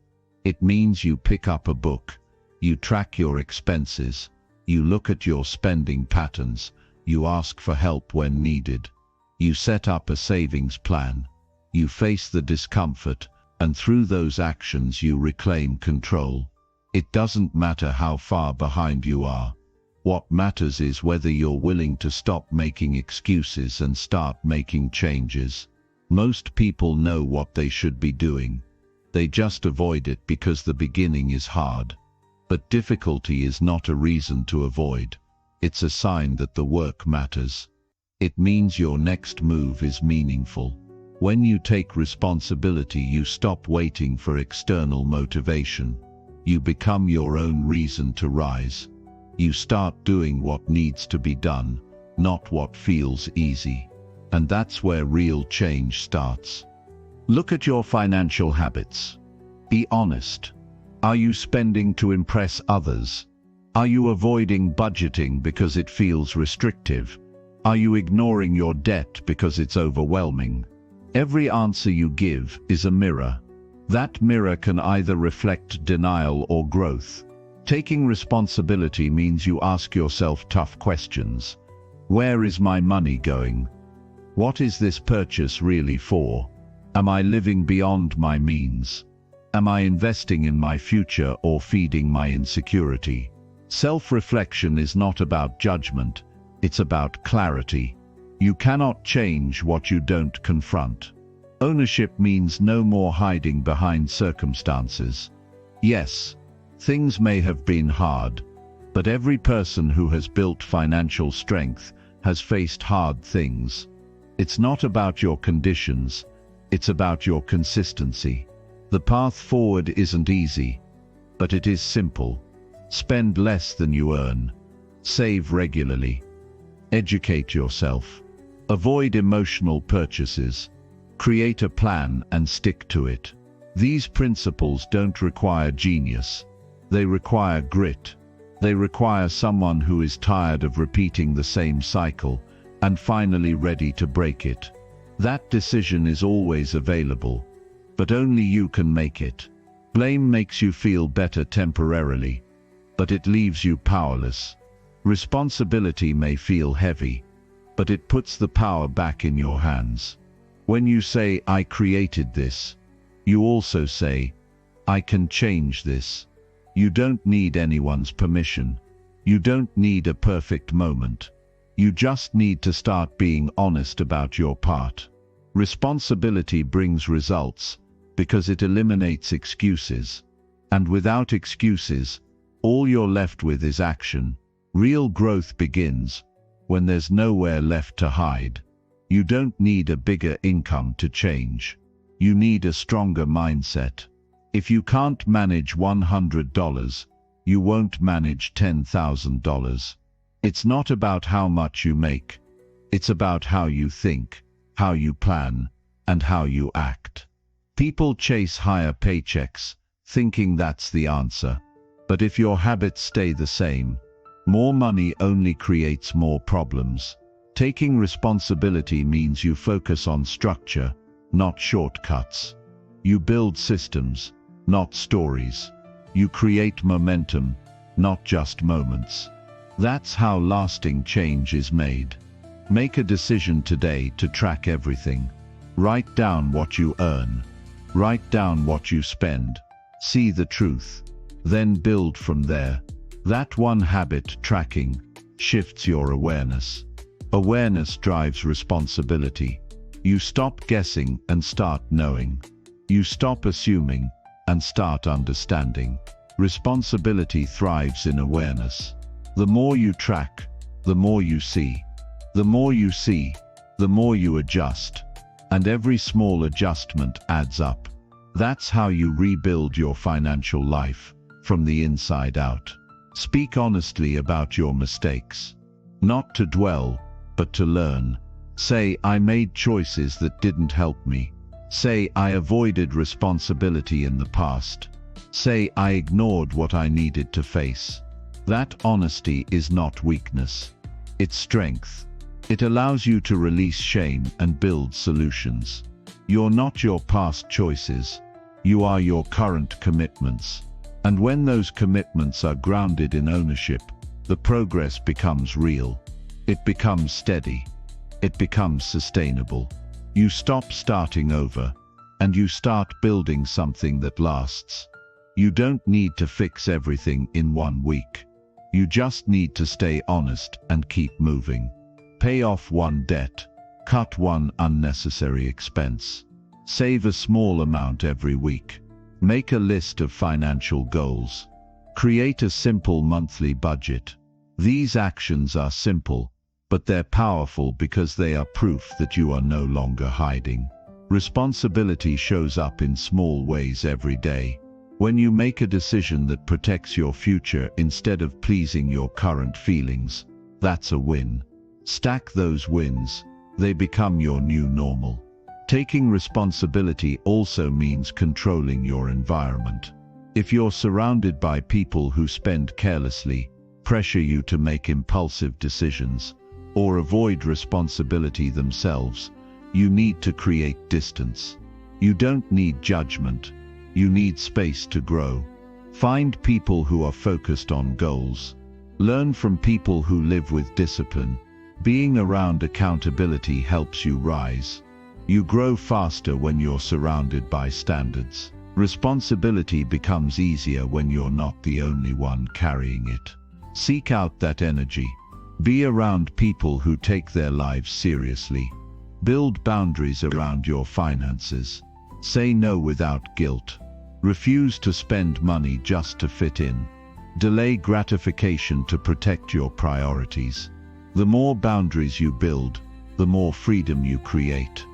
It means you pick up a book. You track your expenses. You look at your spending patterns. You ask for help when needed. You set up a savings plan. You face the discomfort, and through those actions you reclaim control. It doesn't matter how far behind you are. What matters is whether you're willing to stop making excuses and start making changes. Most people know what they should be doing. They just avoid it because the beginning is hard. But difficulty is not a reason to avoid. It's a sign that the work matters. It means your next move is meaningful. When you take responsibility, you stop waiting for external motivation. You become your own reason to rise. You start doing what needs to be done, not what feels easy. And that's where real change starts. Look at your financial habits. Be honest. Are you spending to impress others? Are you avoiding budgeting because it feels restrictive? Are you ignoring your debt because it's overwhelming? Every answer you give is a mirror. That mirror can either reflect denial or growth. Taking responsibility means you ask yourself tough questions. Where is my money going? What is this purchase really for? Am I living beyond my means? Am I investing in my future or feeding my insecurity? Self-reflection is not about judgment, it's about clarity. You cannot change what you don't confront. Ownership means no more hiding behind circumstances. Yes, things may have been hard, but every person who has built financial strength has faced hard things. It's not about your conditions, it's about your consistency. The path forward isn't easy, but it is simple. Spend less than you earn. Save regularly. Educate yourself. Avoid emotional purchases. Create a plan and stick to it. These principles don't require genius. They require grit. They require someone who is tired of repeating the same cycle and finally ready to break it. That decision is always available, but only you can make it. Blame makes you feel better temporarily, but it leaves you powerless. Responsibility may feel heavy, but it puts the power back in your hands. When you say, "I created this," you also say, "I can change this." You don't need anyone's permission. You don't need a perfect moment. You just need to start being honest about your part. Responsibility brings results because it eliminates excuses. And without excuses, all you're left with is action. Real growth begins when there's nowhere left to hide. You don't need a bigger income to change. You need a stronger mindset. If you can't manage $100, you won't manage $10,000. It's not about how much you make. It's about how you think, how you plan, and how you act. People chase higher paychecks, thinking that's the answer. But if your habits stay the same, more money only creates more problems. Taking responsibility means you focus on structure, not shortcuts. You build systems, not stories. You create momentum, not just moments. That's how lasting change is made. Make a decision today to track everything. Write down what you earn. Write down what you spend. See the truth. Then build from there. That one habit tracking shifts your awareness. Awareness drives responsibility. You stop guessing and start knowing. You stop assuming and start understanding. Responsibility thrives in awareness. The more you track, the more you see. The more you see, the more you adjust. And every small adjustment adds up. That's how you rebuild your financial life, from the inside out. Speak honestly about your mistakes. Not to dwell, but to learn. Say, "I made choices that didn't help me." Say, "I avoided responsibility in the past." Say, "I ignored what I needed to face." That honesty is not weakness. It's strength. It allows you to release shame and build solutions. You're not your past choices. You are your current commitments. And when those commitments are grounded in ownership, the progress becomes real. It becomes steady. It becomes sustainable. You stop starting over, and you start building something that lasts. You don't need to fix everything in 1 week. You just need to stay honest and keep moving. Pay off one debt, Cut one unnecessary expense. Save a small amount every week. Make a list of financial goals. Create a simple monthly budget. These actions are simple, but they're powerful because they are proof that you are no longer hiding. Responsibility shows up in small ways every day. When you make a decision that protects your future instead of pleasing your current feelings, that's a win. Stack those wins. They become your new normal. Taking responsibility also means controlling your environment. If you're surrounded by people who spend carelessly, pressure you to make impulsive decisions, or avoid responsibility themselves, you need to create distance. You don't need judgment. You need space to grow. Find people who are focused on goals. Learn from people who live with discipline. Being around accountability helps you rise. You grow faster when you're surrounded by standards. Responsibility becomes easier when you're not the only one carrying it. Seek out that energy. Be around people who take their lives seriously. Build boundaries around your finances. Say no without guilt. Refuse to spend money just to fit in. Delay gratification to protect your priorities. The more boundaries you build, the more freedom you create.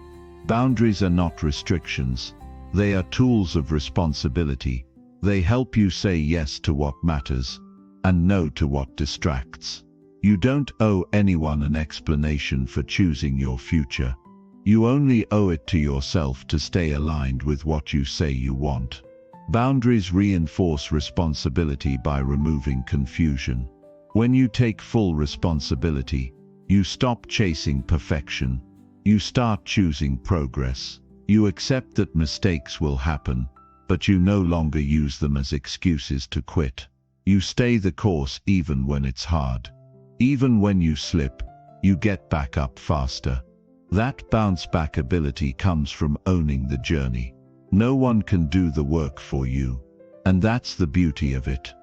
Boundaries are not restrictions. They are tools of responsibility. They help you say yes to what matters and no to what distracts. You don't owe anyone an explanation for choosing your future. You only owe it to yourself to stay aligned with what you say you want. Boundaries reinforce responsibility by removing confusion. When you take full responsibility, you stop chasing perfection. You start choosing progress. You accept that mistakes will happen, but you no longer use them as excuses to quit. You stay the course even when it's hard. Even when you slip, you get back up faster. That bounce-back ability comes from owning the journey. No one can do the work for you, and that's the beauty of it.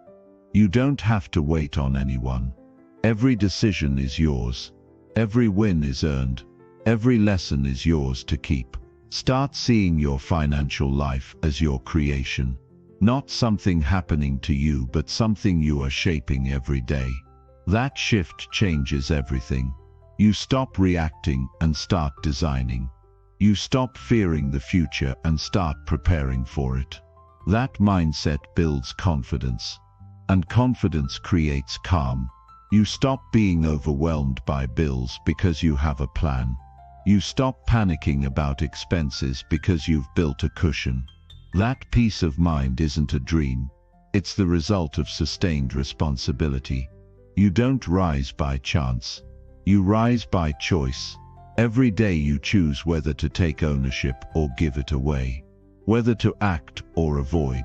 You don't have to wait on anyone. Every decision is yours. Every win is earned. Every lesson is yours to keep. Start seeing your financial life as your creation. Not something happening to you, but something you are shaping every day. That shift changes everything. You stop reacting and start designing. You stop fearing the future and start preparing for it. That mindset builds confidence. And confidence creates calm. You stop being overwhelmed by bills because you have a plan. You stop panicking about expenses because you've built a cushion. That peace of mind isn't a dream. It's the result of sustained responsibility. You don't rise by chance. You rise by choice. Every day you choose whether to take ownership or give it away. Whether to act or avoid.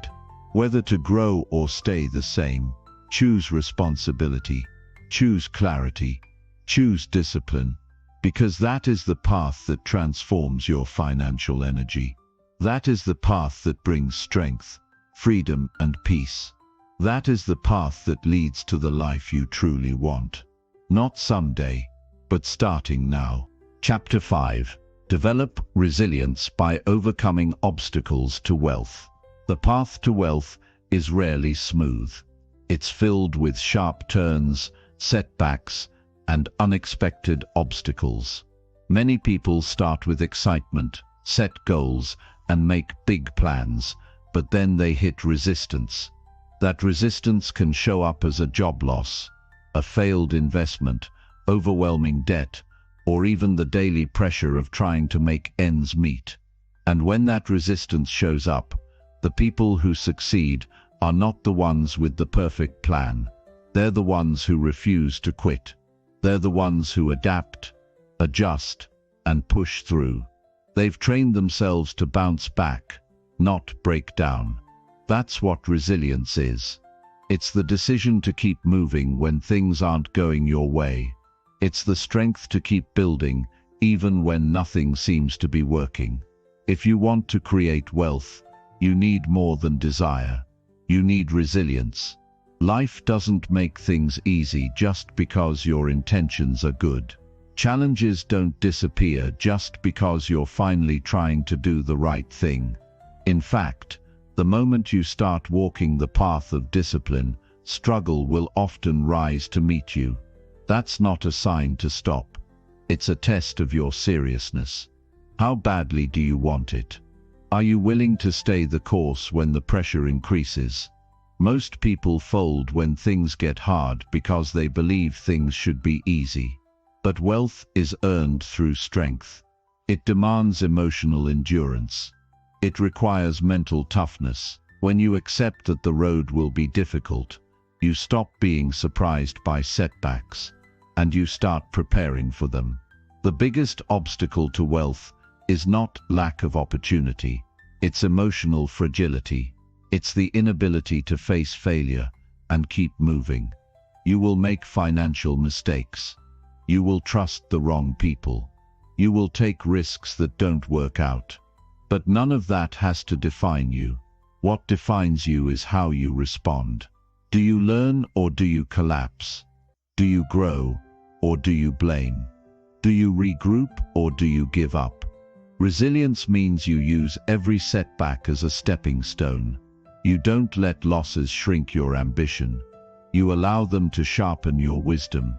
Whether to grow or stay the same. Choose responsibility. Choose clarity. Choose discipline. Because that is the path that transforms your financial energy. That is the path that brings strength, freedom, and peace. That is the path that leads to the life you truly want. Not someday, but starting now. Chapter 5. Develop resilience by overcoming obstacles to wealth. The path to wealth is rarely smooth. It's filled with sharp turns, setbacks, and unexpected obstacles. Many people start with excitement, set goals, and make big plans, but then they hit resistance. That resistance can show up as a job loss, a failed investment, overwhelming debt, or even the daily pressure of trying to make ends meet. And when that resistance shows up, the people who succeed are not the ones with the perfect plan. They're the ones who refuse to quit. They're the ones who adapt, adjust, and push through. They've trained themselves to bounce back, not break down. That's what resilience is. It's the decision to keep moving when things aren't going your way. It's the strength to keep building, even when nothing seems to be working. If you want to create wealth, you need more than desire. You need resilience. Life doesn't make things easy just because your intentions are good. Challenges don't disappear just because you're finally trying to do the right thing. In fact, the moment you start walking the path of discipline, struggle will often rise to meet you. That's not a sign to stop. It's a test of your seriousness. How badly do you want it? Are you willing to stay the course when the pressure increases? Most people fold when things get hard because they believe things should be easy. But wealth is earned through strength. It demands emotional endurance. It requires mental toughness. When you accept that the road will be difficult, you stop being surprised by setbacks, and you start preparing for them. The biggest obstacle to wealth is not lack of opportunity, it's emotional fragility. It's the inability to face failure and keep moving. You will make financial mistakes. You will trust the wrong people. You will take risks that don't work out. But none of that has to define you. What defines you is how you respond. Do you learn or do you collapse? Do you grow or do you blame? Do you regroup or do you give up? Resilience means you use every setback as a stepping stone. You don't let losses shrink your ambition. You allow them to sharpen your wisdom.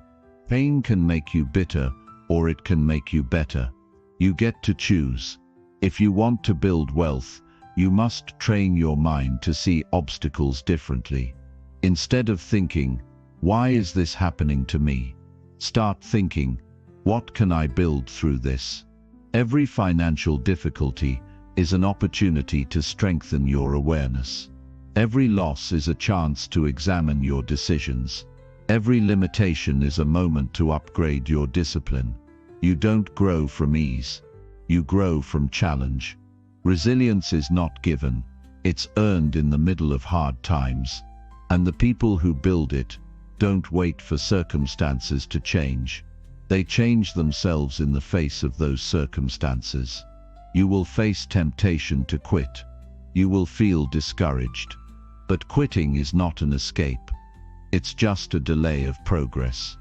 Pain can make you bitter, or it can make you better. You get to choose. If you want to build wealth, you must train your mind to see obstacles differently. Instead of thinking, "Why is this happening to me?" start thinking, "What can I build through this?" Every financial difficulty is an opportunity to strengthen your awareness. Every loss is a chance to examine your decisions. Every limitation is a moment to upgrade your discipline. You don't grow from ease. You grow from challenge. Resilience is not given. It's earned in the middle of hard times. And the people who build it don't wait for circumstances to change. They change themselves in the face of those circumstances. You will face temptation to quit. You will feel discouraged. But quitting is not an escape. It's just a delay of progress.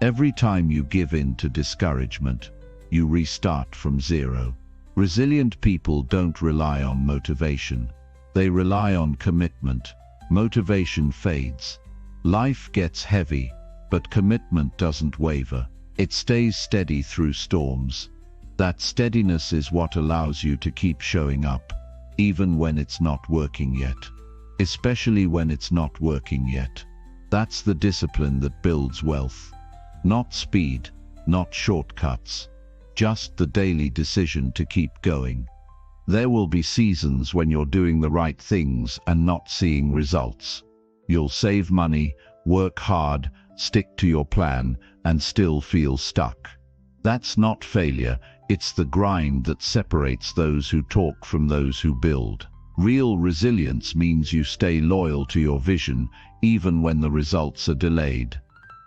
Every time you give in to discouragement, you restart from zero. Resilient people don't rely on motivation. They rely on commitment. Motivation fades. Life gets heavy, but commitment doesn't waver. It stays steady through storms. That steadiness is what allows you to keep showing up, even when it's not working yet. Especially when it's not working yet. That's the discipline that builds wealth. Not speed, not shortcuts. Just the daily decision to keep going. There will be seasons when you're doing the right things and not seeing results. You'll save money, work hard, stick to your plan, and still feel stuck. That's not failure, it's the grind that separates those who talk from those who build. Real resilience means you stay loyal to your vision, even when the results are delayed.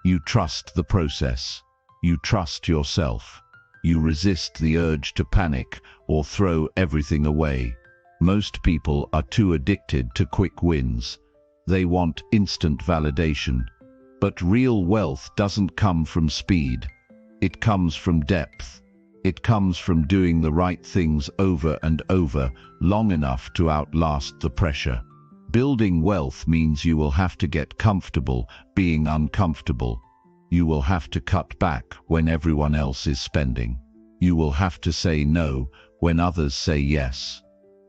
You trust the process. You trust yourself. You resist the urge to panic or throw everything away. Most people are too addicted to quick wins. They want instant validation. But real wealth doesn't come from speed. It comes from depth. It comes from doing the right things over and over, long enough to outlast the pressure. Building wealth means you will have to get comfortable being uncomfortable. You will have to cut back when everyone else is spending. You will have to say no when others say yes.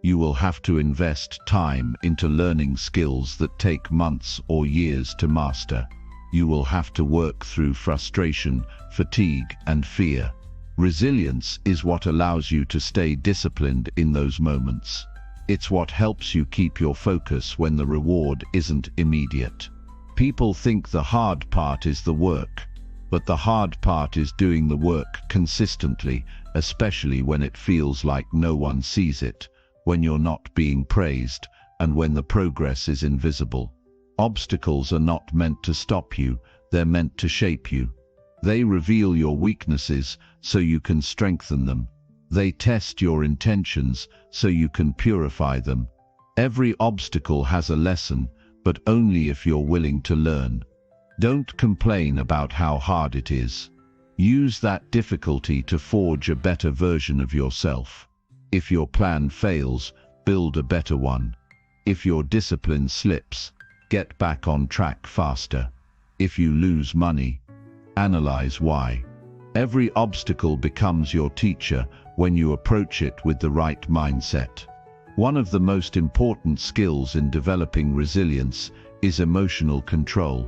You will have to invest time into learning skills that take months or years to master. You will have to work through frustration, fatigue, and fear. Resilience is what allows you to stay disciplined in those moments. It's what helps you keep your focus when the reward isn't immediate. People think the hard part is the work, but the hard part is doing the work consistently, especially when it feels like no one sees it, when you're not being praised, and when the progress is invisible. Obstacles are not meant to stop you, they're meant to shape you. They reveal your weaknesses so you can strengthen them. They test your intentions so you can purify them. Every obstacle has a lesson, but only if you're willing to learn. Don't complain about how hard it is. Use that difficulty to forge a better version of yourself. If your plan fails, build a better one. If your discipline slips, get back on track faster. If you lose money, analyze why. Every obstacle becomes your teacher when you approach it with the right mindset. One of the most important skills in developing resilience is emotional control.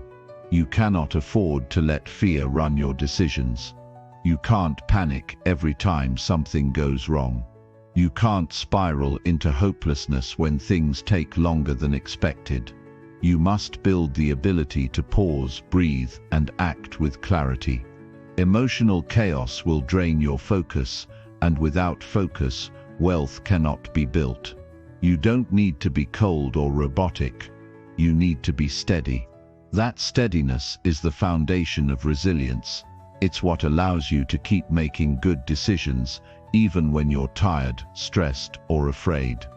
You cannot afford to let fear run your decisions. You can't panic every time something goes wrong. You can't spiral into hopelessness when things take longer than expected. You must build the ability to pause, breathe, and act with clarity. Emotional chaos will drain your focus, and without focus, wealth cannot be built. You don't need to be cold or robotic. You need to be steady. That steadiness is the foundation of resilience. It's what allows you to keep making good decisions, even when you're tired, stressed, or afraid.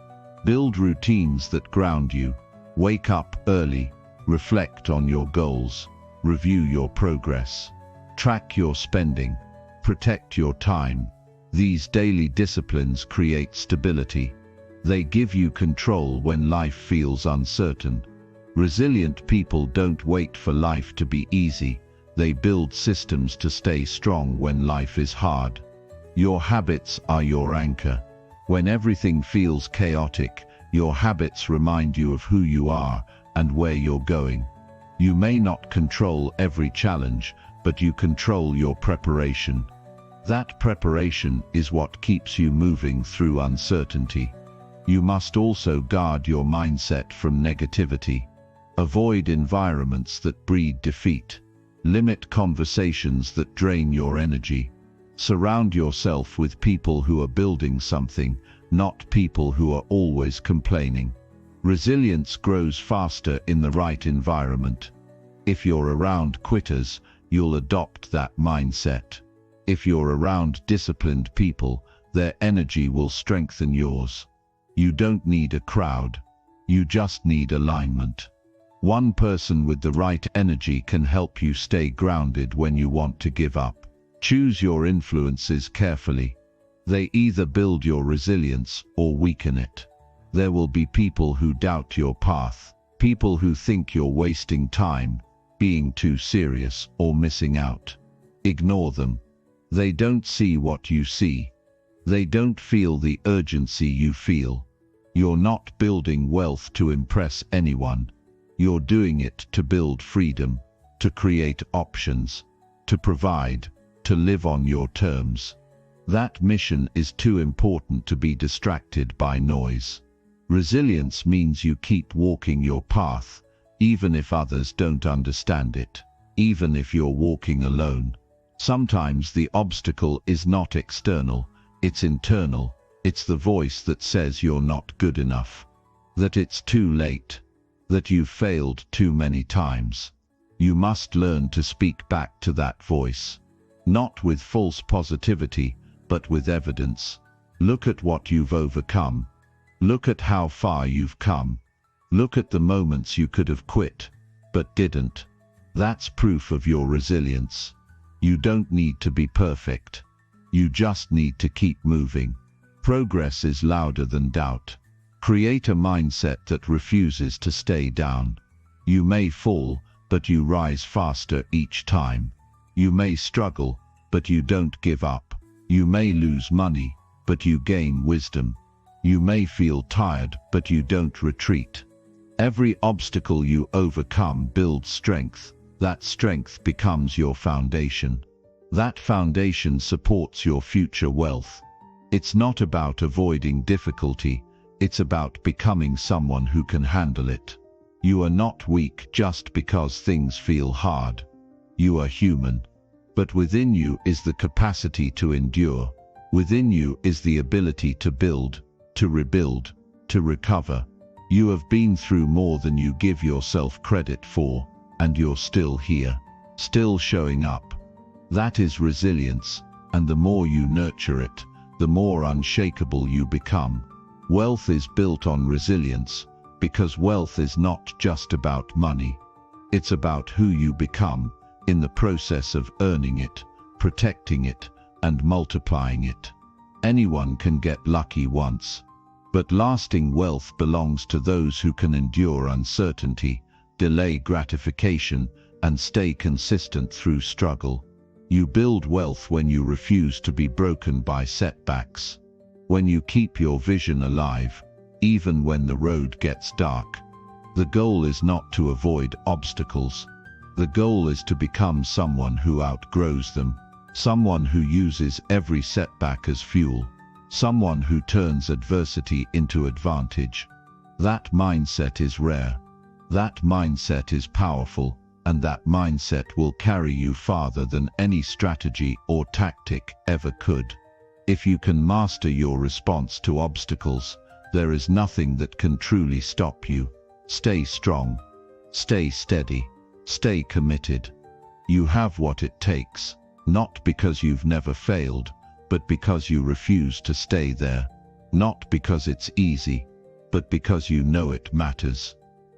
Build routines that ground you. Wake up early. Reflect on your goals. Review your progress. Track your spending. Protect your time. These daily disciplines create stability. They give you control when life feels uncertain. Resilient people don't wait for life to be easy. They build systems to stay strong when life is hard. Your habits are your anchor. When everything feels chaotic, your habits remind you of who you are and where you're going. You may not control every challenge, but you control your preparation. That preparation is what keeps you moving through uncertainty. You must also guard your mindset from negativity. Avoid environments that breed defeat. Limit conversations that drain your energy. Surround yourself with people who are building something, not people who are always complaining. Resilience grows faster in the right environment. If you're around quitters, you'll adopt that mindset. If you're around disciplined people, their energy will strengthen yours. You don't need a crowd. You just need alignment. One person with the right energy can help you stay grounded when you want to give up. Choose your influences carefully. They either build your resilience or weaken it. There will be people who doubt your path, people who think you're wasting time, being too serious, or missing out. Ignore them. They don't see what you see. They don't feel the urgency you feel. You're not building wealth to impress anyone. You're doing it to build freedom, to create options, to provide, to live on your terms. That mission is too important to be distracted by noise. Resilience means you keep walking your path, even if others don't understand it, even if you're walking alone. Sometimes the obstacle is not external, it's internal. It's the voice that says you're not good enough, that it's too late, that you've failed too many times. You must learn to speak back to that voice, not with false positivity, but with evidence. Look at what you've overcome. Look at how far you've come. Look at the moments you could have quit, but didn't. That's proof of your resilience. You don't need to be perfect. You just need to keep moving. Progress is louder than doubt. Create a mindset that refuses to stay down. You may fall, but you rise faster each time. You may struggle, but you don't give up. You may lose money, but you gain wisdom. You may feel tired, but you don't retreat. Every obstacle you overcome builds strength. That strength becomes your foundation. That foundation supports your future wealth. It's not about avoiding difficulty. It's about becoming someone who can handle it. You are not weak just because things feel hard. You are human. But within you is the capacity to endure. Within you is the ability to build, to rebuild, to recover. You have been through more than you give yourself credit for, and you're still here, still showing up. That is resilience, and the more you nurture it, the more unshakable you become. Wealth is built on resilience, because wealth is not just about money. It's about who you become in the process of earning it, protecting it, and multiplying it. Anyone can get lucky once, but lasting wealth belongs to those who can endure uncertainty, delay gratification, and stay consistent through struggle. You build wealth when you refuse to be broken by setbacks, when you keep your vision alive, even when the road gets dark. The goal is not to avoid obstacles. The goal is to become someone who outgrows them, someone who uses every setback as fuel, someone who turns adversity into advantage. That mindset is rare. That mindset is powerful, and that mindset will carry you farther than any strategy or tactic ever could. If you can master your response to obstacles, there is nothing that can truly stop you. Stay strong, stay steady, stay committed. You have what it takes, not because you've never failed, but because you refuse to stay there. Not because it's easy, but because you know it matters.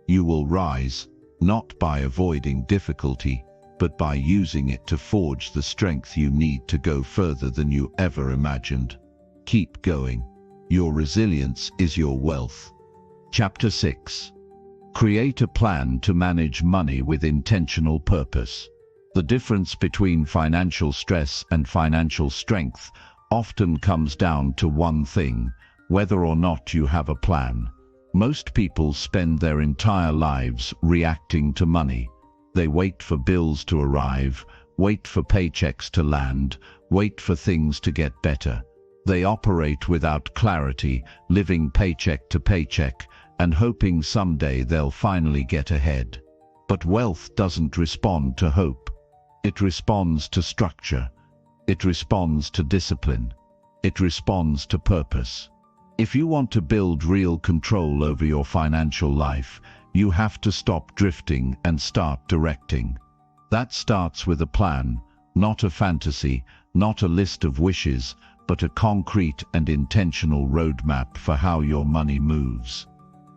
You will rise, not by avoiding difficulty, but by using it to forge the strength you need to go further than you ever imagined. Keep going. Your resilience is your wealth. Chapter 6. Create a plan to manage money with intentional purpose. The difference between financial stress and financial strength often comes down to one thing: whether or not you have a plan. Most people spend their entire lives reacting to money. They wait for bills to arrive, wait for paychecks to land, wait for things to get better. They operate without clarity, living paycheck to paycheck, and hoping someday they'll finally get ahead. But wealth doesn't respond to hope. It responds to structure. It responds to discipline. It responds to purpose. If you want to build real control over your financial life, you have to stop drifting and start directing. That starts with a plan, not a fantasy, not a list of wishes, but a concrete and intentional roadmap for how your money moves.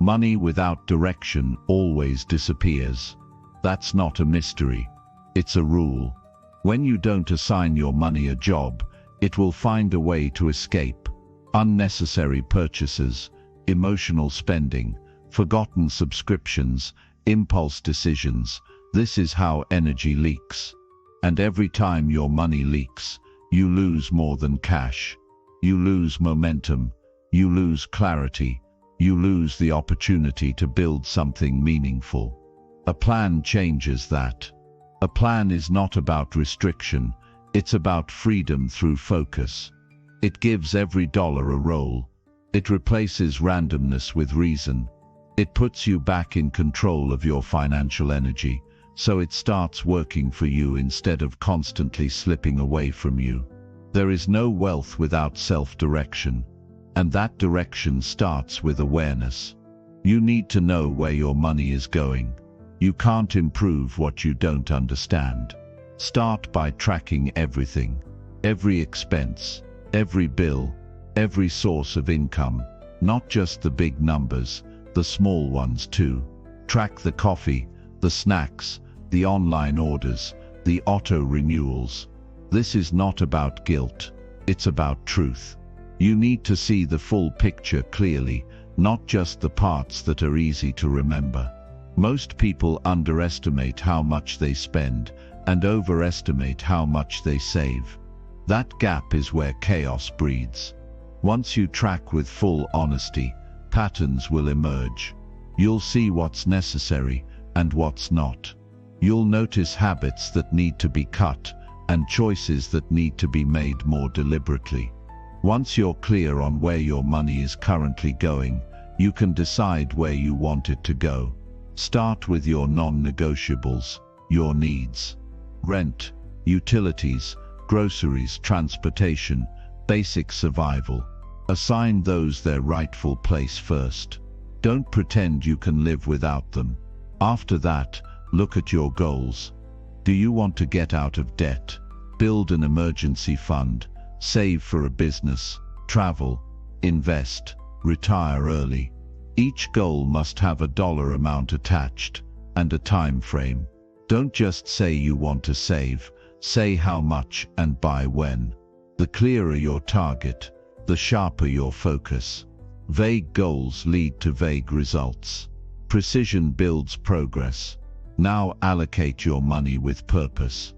Money without direction always disappears. That's not a mystery. It's a rule. When you don't assign your money a job, it will find a way to escape. Unnecessary purchases, emotional spending, forgotten subscriptions, impulse decisions. This is how energy leaks. And every time your money leaks, you lose more than cash. You lose momentum. You lose clarity. You lose the opportunity to build something meaningful. A plan changes that. A plan is not about restriction. It's about freedom through focus. It gives every dollar a role. It replaces randomness with reason. It puts you back in control of your financial energy, so it starts working for you instead of constantly slipping away from you. There is no wealth without self-direction, and that direction starts with awareness. You need to know where your money is going. You can't improve what you don't understand. Start by tracking everything, every expense, every bill, every source of income, not just the big numbers, the small ones too. Track the coffee, the snacks, the online orders, the auto renewals. This is not about guilt, it's about truth. You need to see the full picture clearly, not just the parts that are easy to remember. Most people underestimate how much they spend and overestimate how much they save. That gap is where chaos breeds. Once you track with full honesty, patterns will emerge. You'll see what's necessary and what's not. You'll notice habits that need to be cut and choices that need to be made more deliberately. Once you're clear on where your money is currently going, you can decide where you want it to go. Start with your non-negotiables, your needs. Rent, utilities, groceries, transportation, basic survival. Assign those their rightful place first. Don't pretend you can live without them. After that, look at your goals. Do you want to get out of debt, build an emergency fund, save for a business, travel, invest, retire early? Each goal must have a dollar amount attached and a time frame. Don't just say you want to save, Say how much and buy when. The clearer your target, the sharper your focus. Vague goals lead to vague results. Precision builds progress. Now allocate your money with purpose.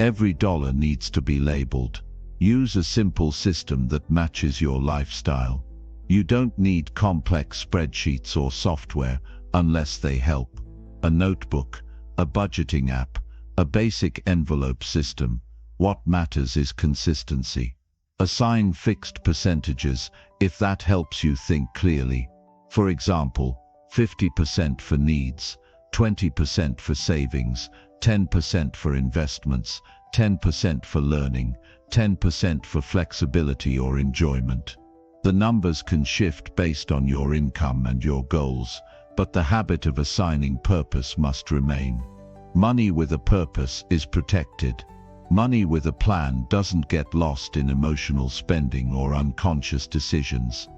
Every dollar needs to be labeled. Use a simple system that matches your lifestyle. You don't need complex spreadsheets or software unless they help. A notebook, a budgeting app, a basic envelope system. What matters is consistency. Assign fixed percentages if that helps you think clearly. For example, 50% for needs, 20% for savings, 10% for investments, 10% for learning, 10% for flexibility or enjoyment. The numbers can shift based on your income and your goals, but the habit of assigning purpose must remain. Money with a purpose is protected. Money with a plan doesn't get lost in emotional spending or unconscious decisions.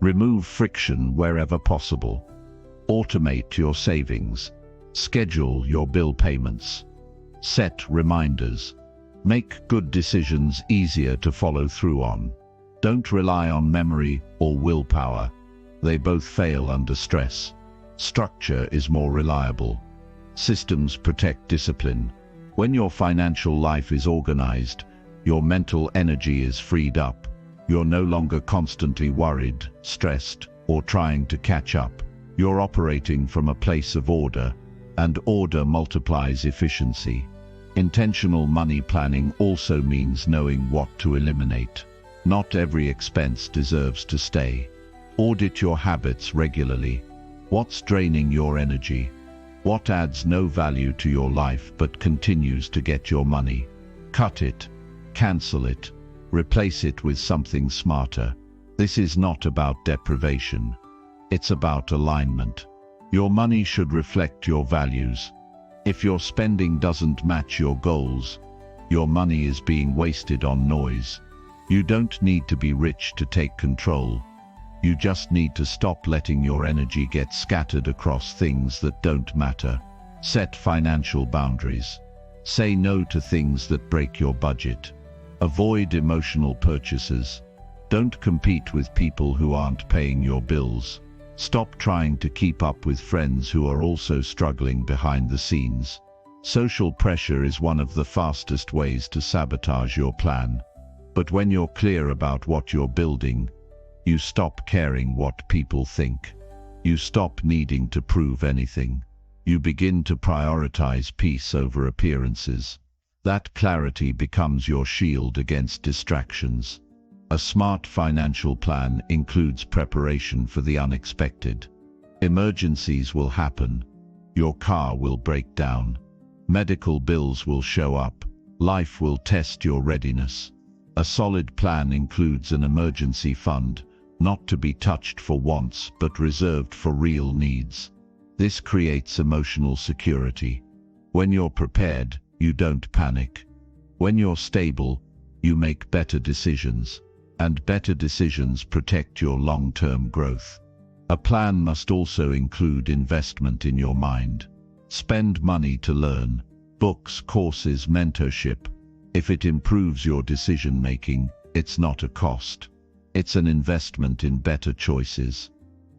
Remove friction wherever possible. Automate your savings. Schedule your bill payments. Set reminders. Make good decisions easier to follow through on. Don't rely on memory or willpower. They both fail under stress. Structure is more reliable. Systems protect discipline. When your financial life is organized, your mental energy is freed up. You're no longer constantly worried, stressed, or trying to catch up. You're operating from a place of order, and order multiplies efficiency. Intentional money planning also means knowing what to eliminate. Not every expense deserves to stay. Audit your habits regularly. What's draining your energy? What adds no value to your life but continues to get your money? Cut it. Cancel it. Replace it with something smarter. This is not about deprivation. It's about alignment. Your money should reflect your values. If your spending doesn't match your goals, your money is being wasted on noise. You don't need to be rich to take control. You just need to stop letting your energy get scattered across things that don't matter. Set financial boundaries. Say no to things that break your budget. Avoid emotional purchases. Don't compete with people who aren't paying your bills. Stop trying to keep up with friends who are also struggling behind the scenes. Social pressure is one of the fastest ways to sabotage your plan. But when you're clear about what you're building, you stop caring what people think. You stop needing to prove anything. You begin to prioritize peace over appearances. That clarity becomes your shield against distractions. A smart financial plan includes preparation for the unexpected. Emergencies will happen. Your car will break down. Medical bills will show up. Life will test your readiness. A solid plan includes an emergency fund, not to be touched for wants but reserved for real needs. This creates emotional security. When you're prepared, you don't panic. When you're stable, you make better decisions. And better decisions protect your long-term growth. A plan must also include investment in your mind. Spend money to learn. Books, courses, mentorship. If it improves your decision-making, it's not a cost. It's an investment in better choices.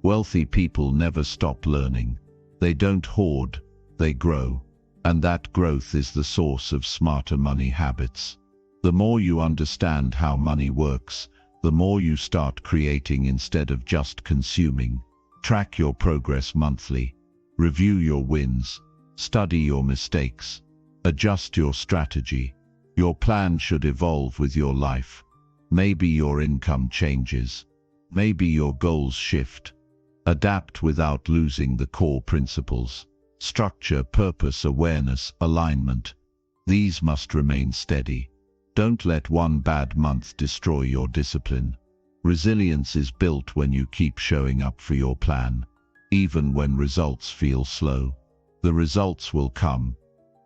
Wealthy people never stop learning. They don't hoard, they grow. And that growth is the source of smarter money habits. The more you understand how money works, the more you start creating instead of just consuming. Track your progress monthly. Review your wins. Study your mistakes. Adjust your strategy. Your plan should evolve with your life. Maybe your income changes. Maybe your goals shift. Adapt without losing the core principles. Structure, purpose, awareness, alignment. These must remain steady. Don't let one bad month destroy your discipline. Resilience is built when you keep showing up for your plan, even when results feel slow. The results will come,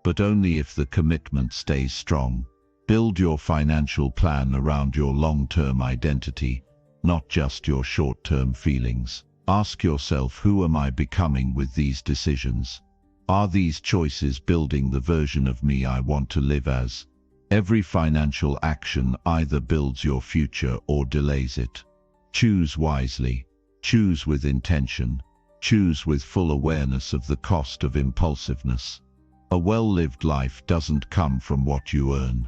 but only if the commitment stays strong. Build your financial plan around your long-term identity, not just your short-term feelings. Ask yourself, who am I becoming with these decisions? Are these choices building the version of me I want to live as? Every financial action either builds your future or delays it. Choose wisely. Choose with intention. Choose with full awareness of the cost of impulsiveness. A well-lived life doesn't come from what you earn.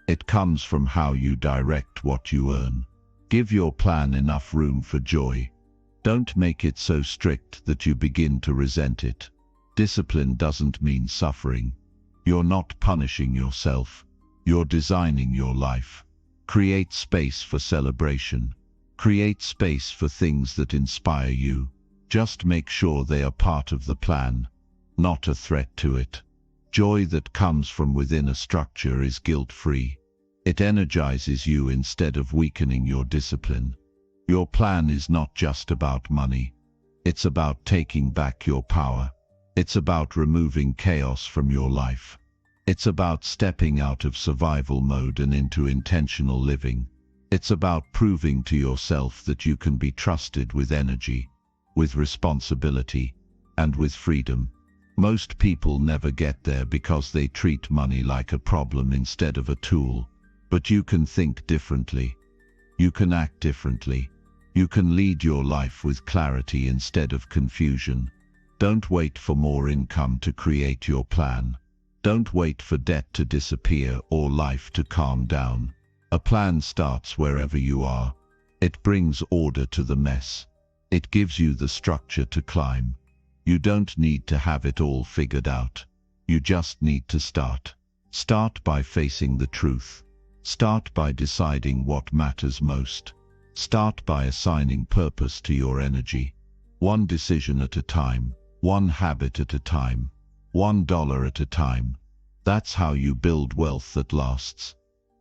It comes from how you direct what you earn. Give your plan enough room for joy. Don't make it so strict that you begin to resent it. Discipline doesn't mean suffering. You're not punishing yourself. You're designing your life. Create space for celebration. Create space for things that inspire you. Just make sure they are part of the plan, not a threat to it. Joy that comes from within a structure is guilt-free. It energizes you instead of weakening your discipline. Your plan is not just about money. It's about taking back your power. It's about removing chaos from your life. It's about stepping out of survival mode and into intentional living. It's about proving to yourself that you can be trusted with energy, with responsibility, and with freedom. Most people never get there because they treat money like a problem instead of a tool. But you can think differently. You can act differently. You can lead your life with clarity instead of confusion. Don't wait for more income to create your plan. Don't wait for debt to disappear or life to calm down. A plan starts wherever you are. It brings order to the mess. It gives you the structure to climb. You don't need to have it all figured out. You just need to start. Start by facing the truth. Start by deciding what matters most. Start by assigning purpose to your energy. One decision at a time. One habit at a time. $1 at a time. That's how you build wealth that lasts.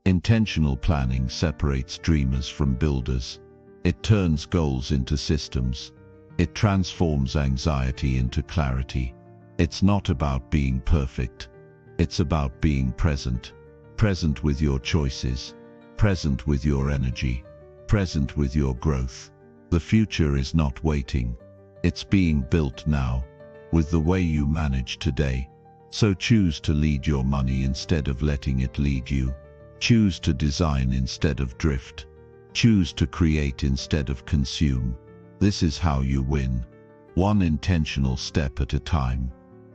Intentional planning separates dreamers from builders. It turns goals into systems. It transforms anxiety into clarity. It's not about being perfect. It's about being present. Present with your choices. Present with your energy. Present with your growth. The future is not waiting. It's being built now, with the way you manage today. So choose to lead your money instead of letting it lead you. Choose to design instead of drift. Choose to create instead of consume. This is how you win. One intentional step at a time.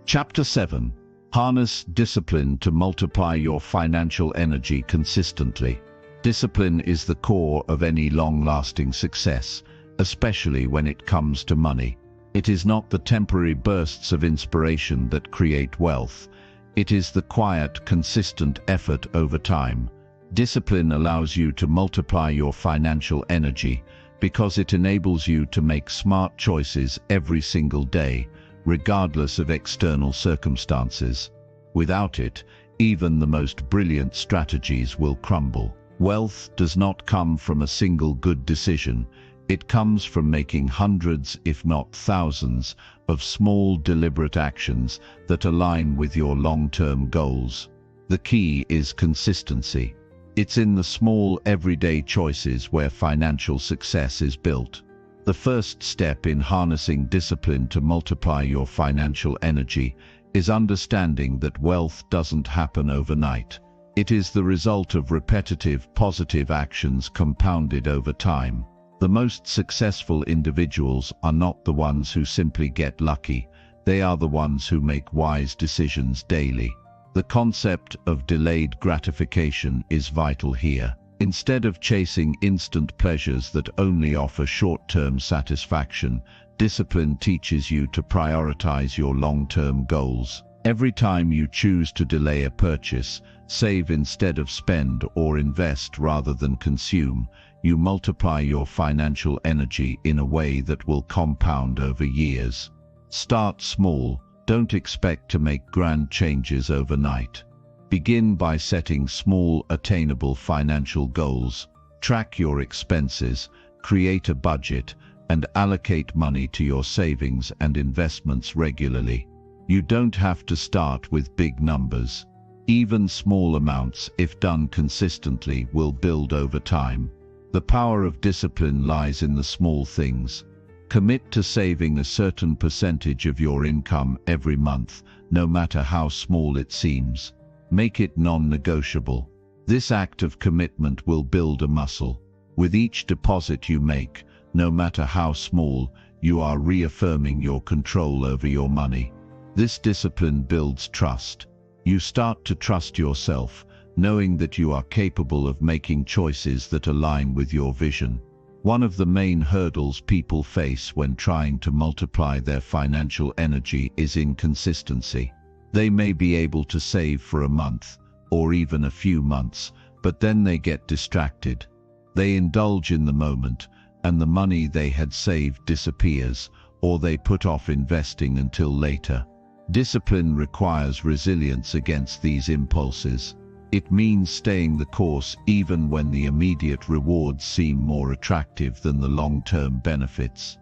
Chapter 7. Harness discipline to multiply your financial energy consistently. Discipline is the core of any long-lasting success, especially when it comes to money. It is not the temporary bursts of inspiration that create wealth. It is the quiet, consistent effort over time. Discipline allows you to multiply your financial energy because it enables you to make smart choices every single day, regardless of external circumstances. Without it, even the most brilliant strategies will crumble. Wealth does not come from a single good decision. It comes from making hundreds, if not thousands, of small, deliberate actions that align with your long-term goals. The key is consistency. It's in the small, everyday choices where financial success is built. The first step in harnessing discipline to multiply your financial energy is understanding that wealth doesn't happen overnight. It is the result of repetitive, positive actions compounded over time. The most successful individuals are not the ones who simply get lucky. They are the ones who make wise decisions daily. The concept of delayed gratification is vital here. Instead of chasing instant pleasures that only offer short-term satisfaction, discipline teaches you to prioritize your long-term goals. Every time you choose to delay a purchase, save instead of spend, or invest rather than consume, you multiply your financial energy in a way that will compound over years. Start small. Don't expect to make grand changes overnight. Begin by setting small, attainable financial goals. Track your expenses, create a budget, and allocate money to your savings and investments regularly. You don't have to start with big numbers. Even small amounts, if done consistently, will build over time. The power of discipline lies in the small things. Commit to saving a certain percentage of your income every month, no matter how small it seems. Make it non-negotiable. This act of commitment will build a muscle. With each deposit you make, no matter how small, you are reaffirming your control over your money. This discipline builds trust. You start to trust yourself, knowing that you are capable of making choices that align with your vision. One of the main hurdles people face when trying to multiply their financial energy is inconsistency. They may be able to save for a month, or even a few months, but then they get distracted. They indulge in the moment, and the money they had saved disappears, or they put off investing until later. Discipline requires resilience against these impulses. It means staying the course even when the immediate rewards seem more attractive than the long-term benefits.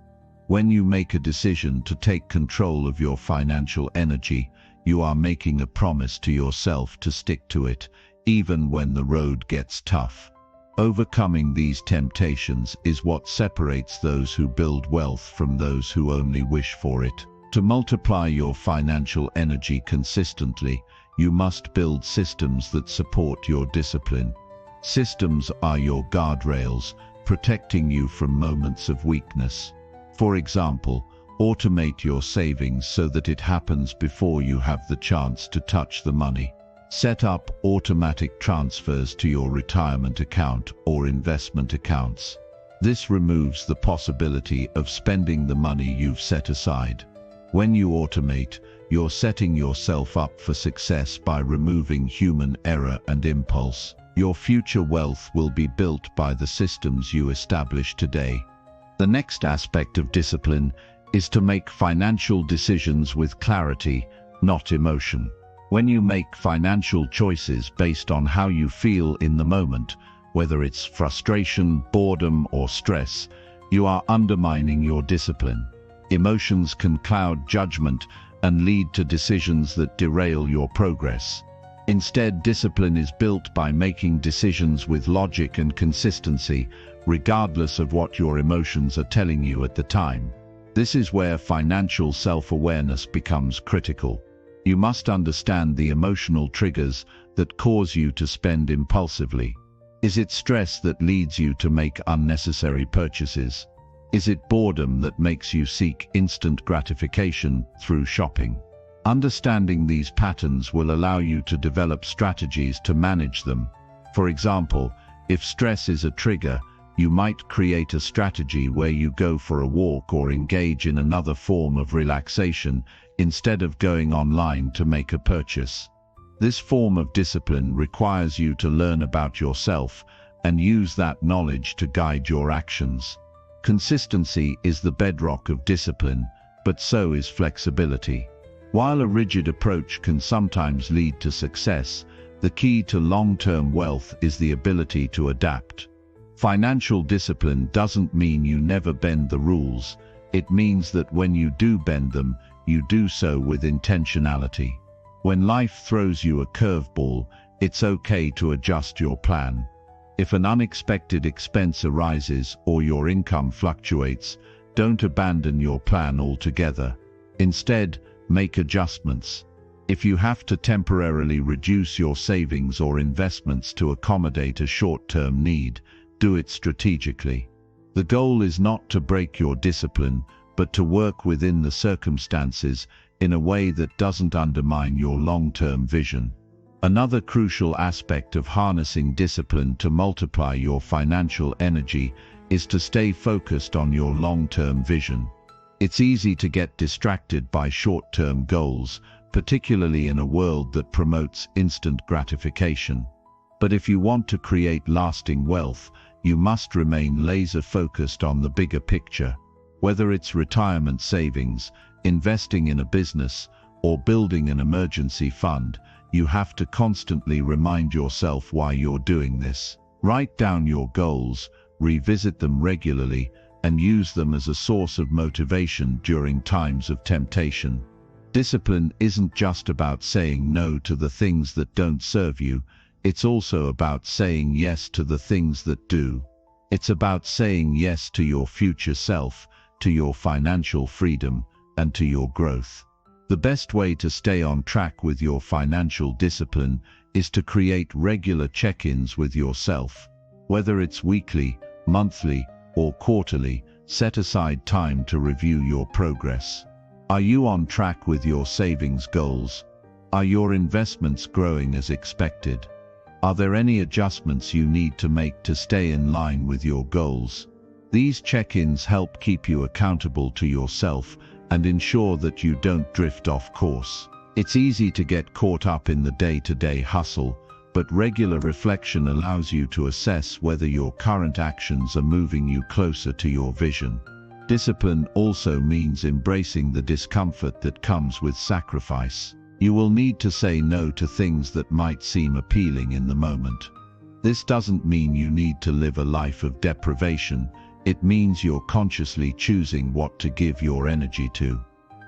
When you make a decision to take control of your financial energy, you are making a promise to yourself to stick to it, even when the road gets tough. Overcoming these temptations is what separates those who build wealth from those who only wish for it. To multiply your financial energy consistently, you must build systems that support your discipline. Systems are your guardrails, protecting you from moments of weakness. For example, automate your savings so that it happens before you have the chance to touch the money. Set up automatic transfers to your retirement account or investment accounts. This removes the possibility of spending the money you've set aside. When you automate, you're setting yourself up for success by removing human error and impulse. Your future wealth will be built by the systems you establish today. The next aspect of discipline is to make financial decisions with clarity, not emotion. When you make financial choices based on how you feel in the moment, whether it's frustration, boredom, or stress, you are undermining your discipline. Emotions can cloud judgment and lead to decisions that derail your progress. Instead, discipline is built by making decisions with logic and consistency, regardless of what your emotions are telling you at the time. This is where financial self-awareness becomes critical. You must understand the emotional triggers that cause you to spend impulsively. Is it stress that leads you to make unnecessary purchases? Is it boredom that makes you seek instant gratification through shopping? Understanding these patterns will allow you to develop strategies to manage them. For example, if stress is a trigger, you might create a strategy where you go for a walk or engage in another form of relaxation instead of going online to make a purchase. This form of discipline requires you to learn about yourself and use that knowledge to guide your actions. Consistency is the bedrock of discipline, but so is flexibility. While a rigid approach can sometimes lead to success, the key to long-term wealth is the ability to adapt. Financial discipline doesn't mean you never bend the rules. It means that when you do bend them, you do so with intentionality. When life throws you a curveball, it's okay to adjust your plan. If an unexpected expense arises or your income fluctuates, don't abandon your plan altogether. Instead, make adjustments. If you have to temporarily reduce your savings or investments to accommodate a short-term need, do it strategically. The goal is not to break your discipline, but to work within the circumstances in a way that doesn't undermine your long-term vision. Another crucial aspect of harnessing discipline to multiply your financial energy is to stay focused on your long-term vision. It's easy to get distracted by short-term goals, particularly in a world that promotes instant gratification. But if you want to create lasting wealth, you must remain laser-focused on the bigger picture. Whether it's retirement savings, investing in a business, or building an emergency fund, you have to constantly remind yourself why you're doing this. Write down your goals, revisit them regularly, and use them as a source of motivation during times of temptation. Discipline isn't just about saying no to the things that don't serve you, it's also about saying yes to the things that do. It's about saying yes to your future self, to your financial freedom, and to your growth. The best way to stay on track with your financial discipline is to create regular check-ins with yourself. Whether it's weekly, monthly, or quarterly, set aside time to review your progress. Are you on track with your savings goals? Are your investments growing as expected? Are there any adjustments you need to make to stay in line with your goals? These check-ins help keep you accountable to yourself and ensure that you don't drift off course. It's easy to get caught up in the day-to-day hustle, but regular reflection allows you to assess whether your current actions are moving you closer to your vision. Discipline also means embracing the discomfort that comes with sacrifice. You will need to say no to things that might seem appealing in the moment. This doesn't mean you need to live a life of deprivation. It means you're consciously choosing what to give your energy to.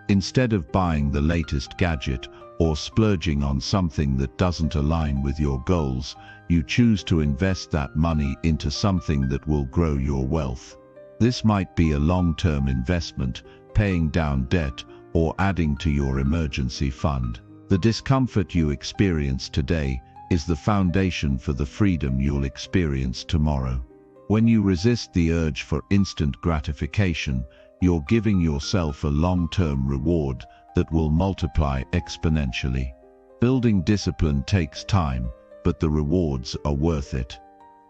Instead of buying the latest gadget or splurging on something that doesn't align with your goals, you choose to invest that money into something that will grow your wealth. This might be a long-term investment, paying down debt, or adding to your emergency fund. The discomfort you experience today is the foundation for the freedom you'll experience tomorrow. When you resist the urge for instant gratification, you're giving yourself a long-term reward that will multiply exponentially. Building discipline takes time, but the rewards are worth it.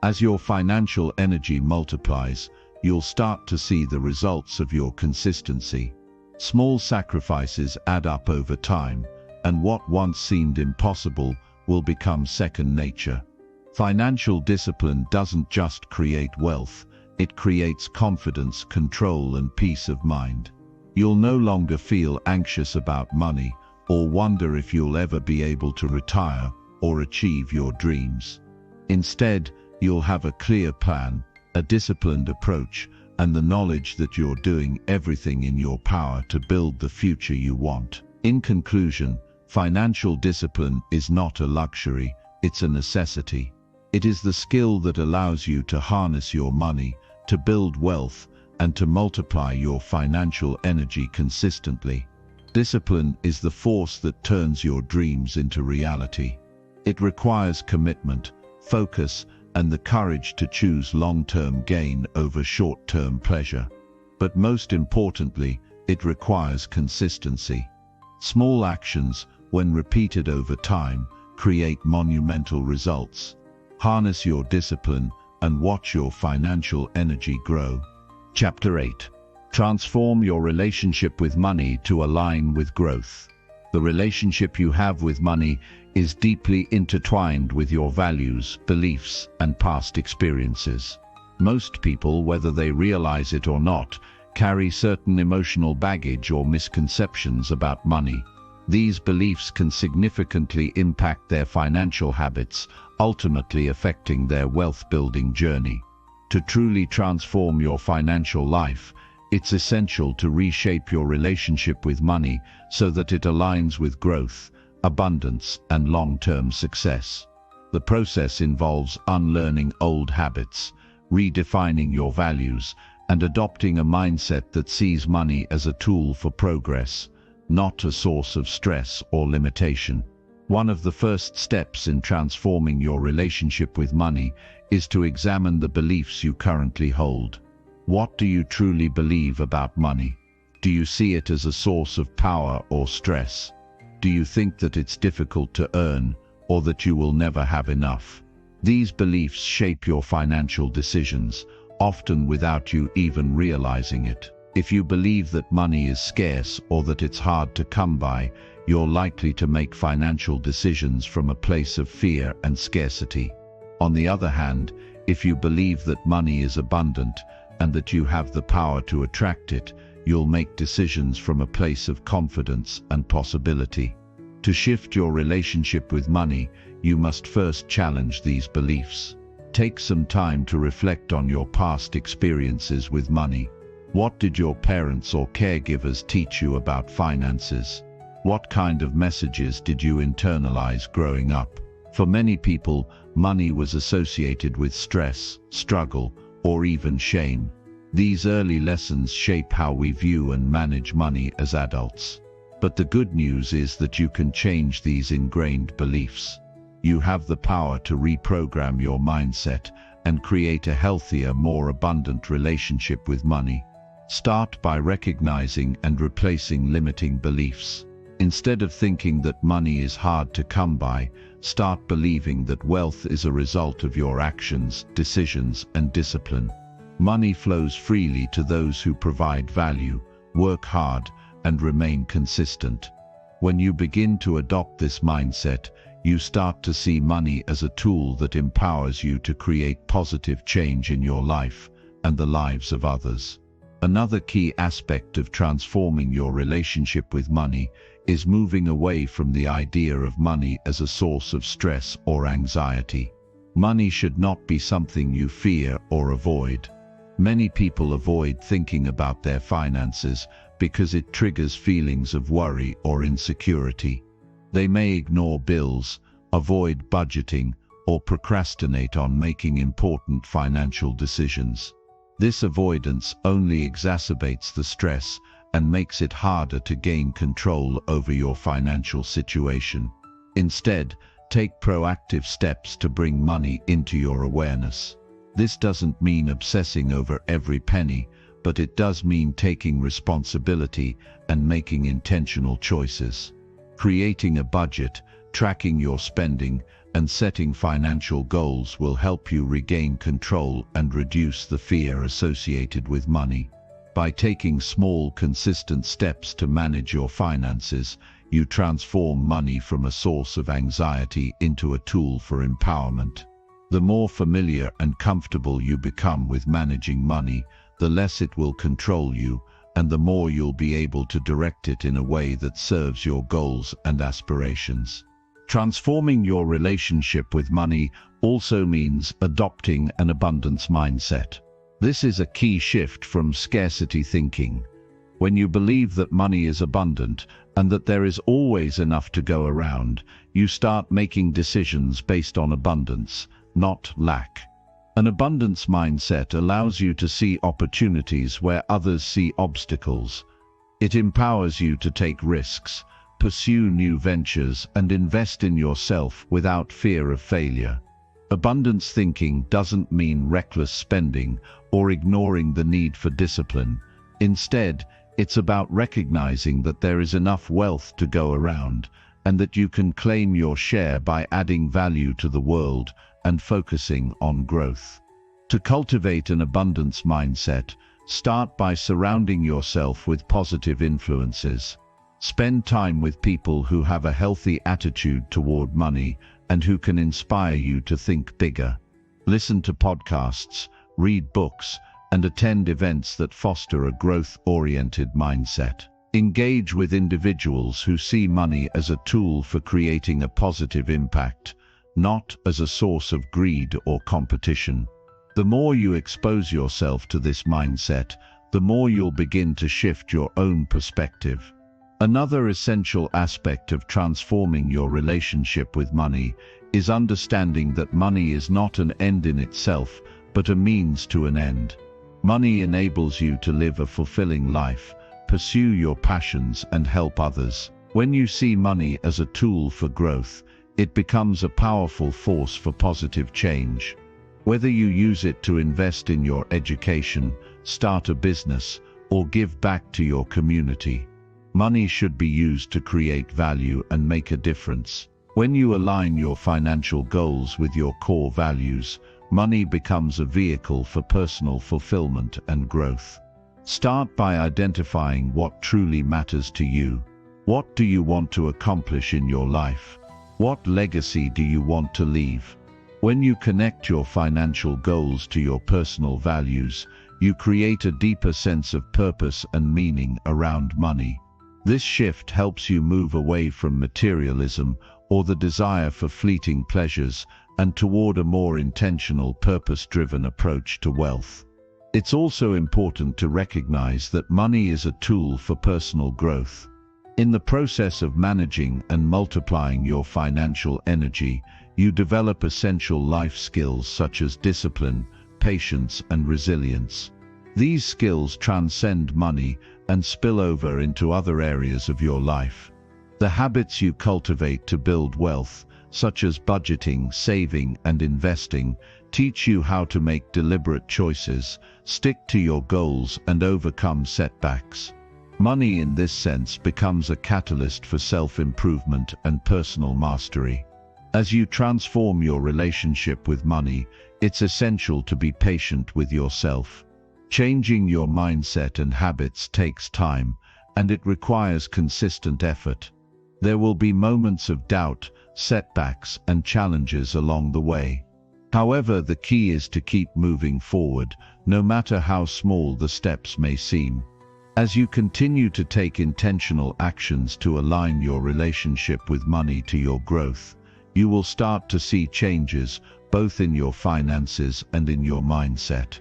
As your financial energy multiplies, you'll start to see the results of your consistency. Small sacrifices add up over time, and what once seemed impossible will become second nature. Financial discipline doesn't just create wealth, it creates confidence, control, and peace of mind. You'll no longer feel anxious about money or wonder if you'll ever be able to retire or achieve your dreams. Instead, you'll have a clear plan, a disciplined approach, and the knowledge that you're doing everything in your power to build the future you want. In conclusion, financial discipline is not a luxury, it's a necessity. It is the skill that allows you to harness your money, to build wealth, and to multiply your financial energy consistently. Discipline is the force that turns your dreams into reality. It requires commitment, focus, and the courage to choose long-term gain over short-term pleasure. But most importantly, it requires consistency. Small actions, when repeated over time, create monumental results. Harness your discipline and watch your financial energy grow. Chapter 8. Transform your relationship with money to align with growth. The relationship you have with money is deeply intertwined with your values, beliefs, and past experiences. Most people, whether they realize it or not, carry certain emotional baggage or misconceptions about money. These beliefs can significantly impact their financial habits, ultimately affecting their wealth-building journey. To truly transform your financial life, it's essential to reshape your relationship with money so that it aligns with growth, abundance, and long-term success. The process involves unlearning old habits, redefining your values, and adopting a mindset that sees money as a tool for progress, not a source of stress or limitation. One of the first steps in transforming your relationship with money is to examine the beliefs you currently hold. What do you truly believe about money? Do you see it as a source of power or stress? Do you think that it's difficult to earn, or that you will never have enough? These beliefs shape your financial decisions, often without you even realizing it. If you believe that money is scarce or that it's hard to come by, you're likely to make financial decisions from a place of fear and scarcity. On the other hand, if you believe that money is abundant and that you have the power to attract it, you'll make decisions from a place of confidence and possibility. To shift your relationship with money, you must first challenge these beliefs. Take some time to reflect on your past experiences with money. What did your parents or caregivers teach you about finances? What kind of messages did you internalize growing up? For many people, money was associated with stress, struggle, or even shame. These early lessons shape how we view and manage money as adults. But the good news is that you can change these ingrained beliefs. You have the power to reprogram your mindset and create a healthier, more abundant relationship with money. Start by recognizing and replacing limiting beliefs. Instead of thinking that money is hard to come by, start believing that wealth is a result of your actions, decisions, and discipline. Money flows freely to those who provide value, work hard, and remain consistent. When you begin to adopt this mindset, you start to see money as a tool that empowers you to create positive change in your life and the lives of others. Another key aspect of transforming your relationship with money is moving away from the idea of money as a source of stress or anxiety. Money should not be something you fear or avoid. Many people avoid thinking about their finances because it triggers feelings of worry or insecurity. They may ignore bills, avoid budgeting, or procrastinate on making important financial decisions. This avoidance only exacerbates the stress and makes it harder to gain control over your financial situation. Instead, take proactive steps to bring money into your awareness. This doesn't mean obsessing over every penny, but it does mean taking responsibility and making intentional choices. Creating a budget, tracking your spending, and setting financial goals will help you regain control and reduce the fear associated with money. By taking small, consistent steps to manage your finances, you transform money from a source of anxiety into a tool for empowerment. The more familiar and comfortable you become with managing money, the less it will control you, and the more you'll be able to direct it in a way that serves your goals and aspirations. Transforming your relationship with money also means adopting an abundance mindset. This is a key shift from scarcity thinking. When you believe that money is abundant and that there is always enough to go around, you start making decisions based on abundance, not lack. An abundance mindset allows you to see opportunities where others see obstacles. It empowers you to take risks, pursue new ventures, and invest in yourself without fear of failure. Abundance thinking doesn't mean reckless spending or ignoring the need for discipline. Instead, it's about recognizing that there is enough wealth to go around and that you can claim your share by adding value to the world and focusing on growth. To cultivate an abundance mindset, start by surrounding yourself with positive influences. Spend time with people who have a healthy attitude toward money and who can inspire you to think bigger. Listen to podcasts, read books, and attend events that foster a growth-oriented mindset. Engage with individuals who see money as a tool for creating a positive impact, not as a source of greed or competition. The more you expose yourself to this mindset, the more you'll begin to shift your own perspective. Another essential aspect of transforming your relationship with money is understanding that money is not an end in itself, but a means to an end. Money enables you to live a fulfilling life, pursue your passions, and help others. When you see money as a tool for growth, it becomes a powerful force for positive change. Whether you use it to invest in your education, start a business, or give back to your community, money should be used to create value and make a difference. When you align your financial goals with your core values, money becomes a vehicle for personal fulfillment and growth. Start by identifying what truly matters to you. What do you want to accomplish in your life? What legacy do you want to leave? When you connect your financial goals to your personal values, you create a deeper sense of purpose and meaning around money. This shift helps you move away from materialism or the desire for fleeting pleasures and toward a more intentional, purpose-driven approach to wealth. It's also important to recognize that money is a tool for personal growth. In the process of managing and multiplying your financial energy, you develop essential life skills such as discipline, patience, and resilience. These skills transcend money and spill over into other areas of your life. The habits you cultivate to build wealth, such as budgeting, saving, and investing, teach you how to make deliberate choices, stick to your goals, and overcome setbacks. Money in this sense becomes a catalyst for self-improvement and personal mastery. As you transform your relationship with money, it's essential to be patient with yourself. Changing your mindset and habits takes time, and it requires consistent effort. There will be moments of doubt, setbacks, and challenges along the way. However, the key is to keep moving forward, no matter how small the steps may seem. As you continue to take intentional actions to align your relationship with money to your growth, you will start to see changes both in your finances and in your mindset.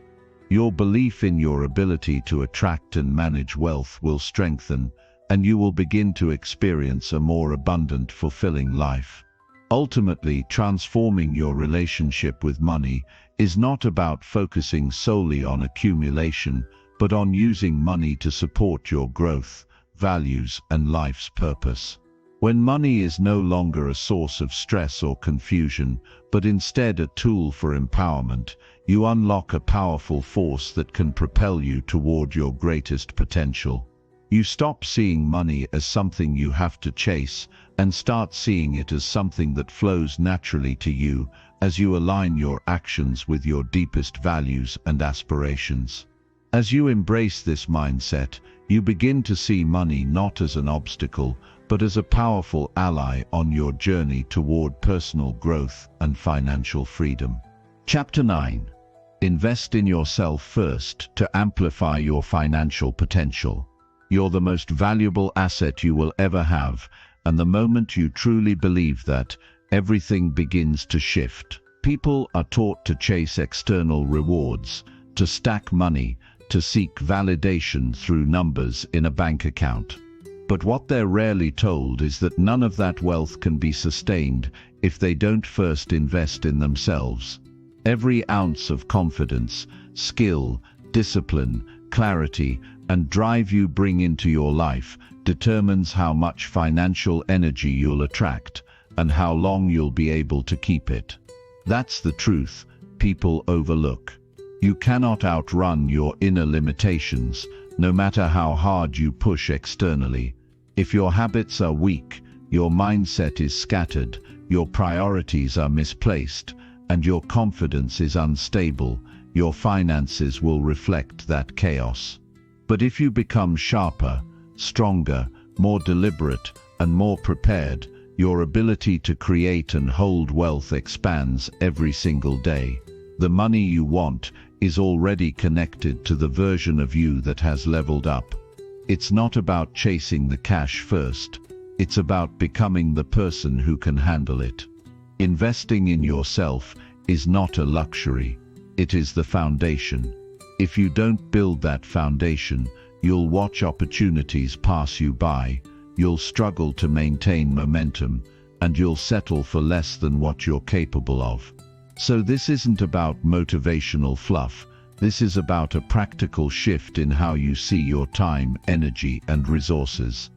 Your belief in your ability to attract and manage wealth will strengthen, and you will begin to experience a more abundant, fulfilling life. Ultimately, transforming your relationship with money is not about focusing solely on accumulation, but on using money to support your growth, values, and life's purpose. When money is no longer a source of stress or confusion, but instead a tool for empowerment, you unlock a powerful force that can propel you toward your greatest potential. You stop seeing money as something you have to chase and start seeing it as something that flows naturally to you as you align your actions with your deepest values and aspirations. As you embrace this mindset, you begin to see money not as an obstacle, but as a powerful ally on your journey toward personal growth and financial freedom. Chapter 9. Invest in yourself first to amplify your financial potential. You're the most valuable asset you will ever have, and the moment you truly believe that, everything begins to shift. People are taught to chase external rewards, to stack money, to seek validation through numbers in a bank account. But what they're rarely told is that none of that wealth can be sustained if they don't first invest in themselves. Every ounce of confidence, skill, discipline, clarity, and drive you bring into your life determines how much financial energy you'll attract and how long you'll be able to keep it. That's the truth people overlook. You cannot outrun your inner limitations, no matter how hard you push externally. If your habits are weak, your mindset is scattered, your priorities are misplaced, and your confidence is unstable, your finances will reflect that chaos. But if you become sharper, stronger, more deliberate, and more prepared, your ability to create and hold wealth expands every single day. The money you want is already connected to the version of you that has leveled up. It's not about chasing the cash first. It's about becoming the person who can handle it. Investing in yourself is not a luxury. It is the foundation. If you don't build that foundation, you'll watch opportunities pass you by, you'll struggle to maintain momentum, and you'll settle for less than what you're capable of. So this isn't about motivational fluff. This is about a practical shift in how you see your time, energy, and resources.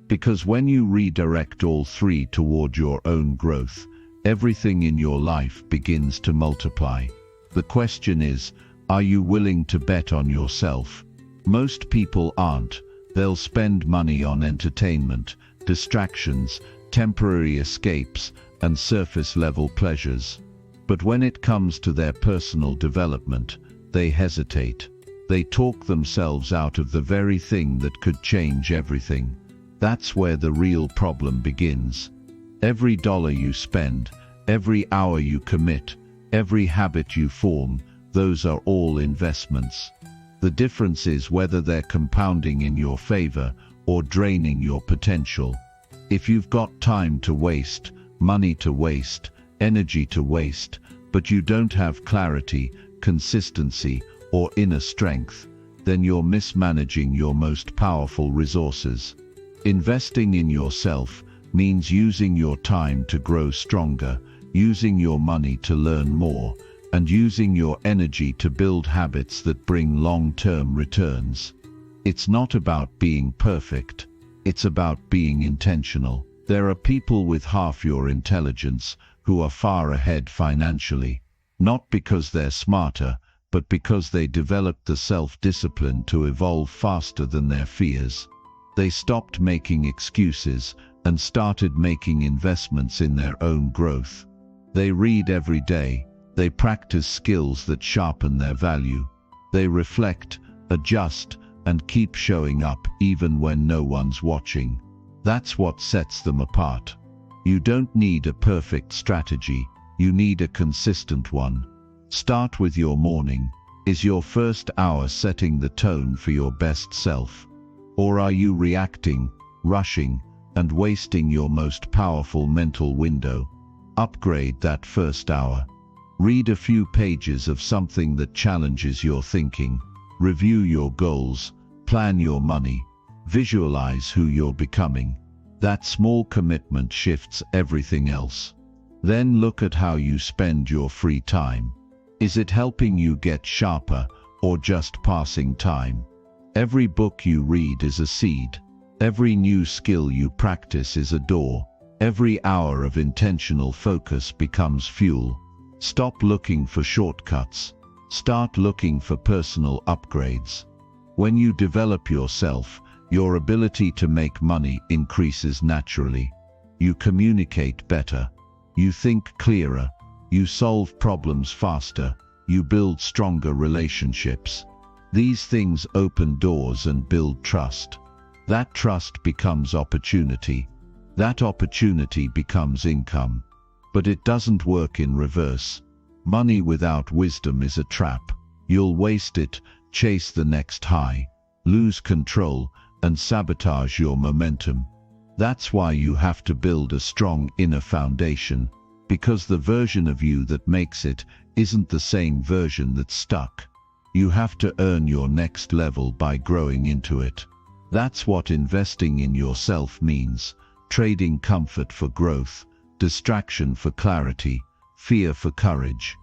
Because when you redirect all three toward your own growth, everything in your life begins to multiply. The question is, are you willing to bet on yourself? Most people aren't. They'll spend money on entertainment, distractions, temporary escapes, and surface-level pleasures. But when it comes to their personal development, they hesitate. They talk themselves out of the very thing that could change everything. That's where the real problem begins. Every dollar you spend, every hour you commit, every habit you form, those are all investments. The difference is whether they're compounding in your favor or draining your potential. If you've got time to waste, money to waste, energy to waste, but you don't have clarity, consistency, or inner strength, then you're mismanaging your most powerful resources. Investing in yourself means using your time to grow stronger, using your money to learn more, and using your energy to build habits that bring long-term returns. It's not about being perfect. It's about being intentional. There are people with half your intelligence who are far ahead financially, not because they're smarter, but because they developed the self-discipline to evolve faster than their fears. They stopped making excuses and started making investments in their own growth. They read every day. They practice skills that sharpen their value. They reflect, adjust, and keep showing up even when no one's watching. That's what sets them apart. You don't need a perfect strategy. You need a consistent one. Start with your morning. Is your first hour setting the tone for your best self? Or are you reacting, rushing, and wasting your most powerful mental window? Upgrade that first hour. Read a few pages of something that challenges your thinking. Review your goals. Plan your money. Visualize who you're becoming. That small commitment shifts everything else. Then look at how you spend your free time. Is it helping you get sharper or just passing time? Every book you read is a seed. Every new skill you practice is a door. Every hour of intentional focus becomes fuel. Stop looking for shortcuts. Start looking for personal upgrades. When you develop yourself, your ability to make money increases naturally. You communicate better. You think clearer. You solve problems faster. You build stronger relationships. These things open doors and build trust. That trust becomes opportunity. That opportunity becomes income. But it doesn't work in reverse. Money without wisdom is a trap. You'll waste it, chase the next high, lose control, and sabotage your momentum. That's why you have to build a strong inner foundation, because the version of you that makes it isn't the same version that's stuck. You have to earn your next level by growing into it. That's what investing in yourself means. Trading comfort for growth, distraction for clarity, fear for courage.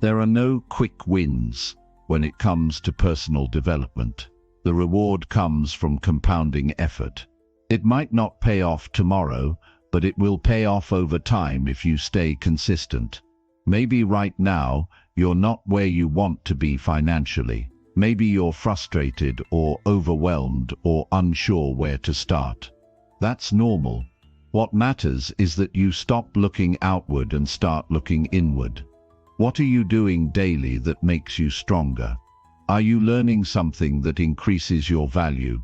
There are no quick wins when it comes to personal development. The reward comes from compounding effort. It might not pay off tomorrow, but it will pay off over time if you stay consistent. Maybe right now, you're not where you want to be financially. Maybe you're frustrated or overwhelmed or unsure where to start. That's normal. What matters is that you stop looking outward and start looking inward. What are you doing daily that makes you stronger? Are you learning something that increases your value?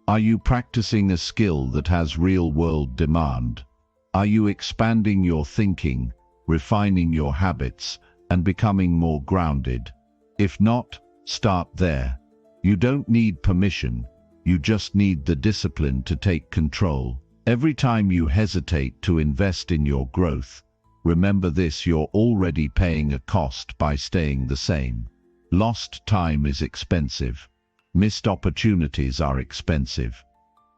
Are you practicing a skill that has real-world demand? Are you expanding your thinking, refining your habits, and becoming more grounded? If not, start there. You don't need permission. You just need the discipline to take control. Every time you hesitate to invest in your growth, remember this: you're already paying a cost by staying the same. Lost time is expensive. Missed opportunities are expensive.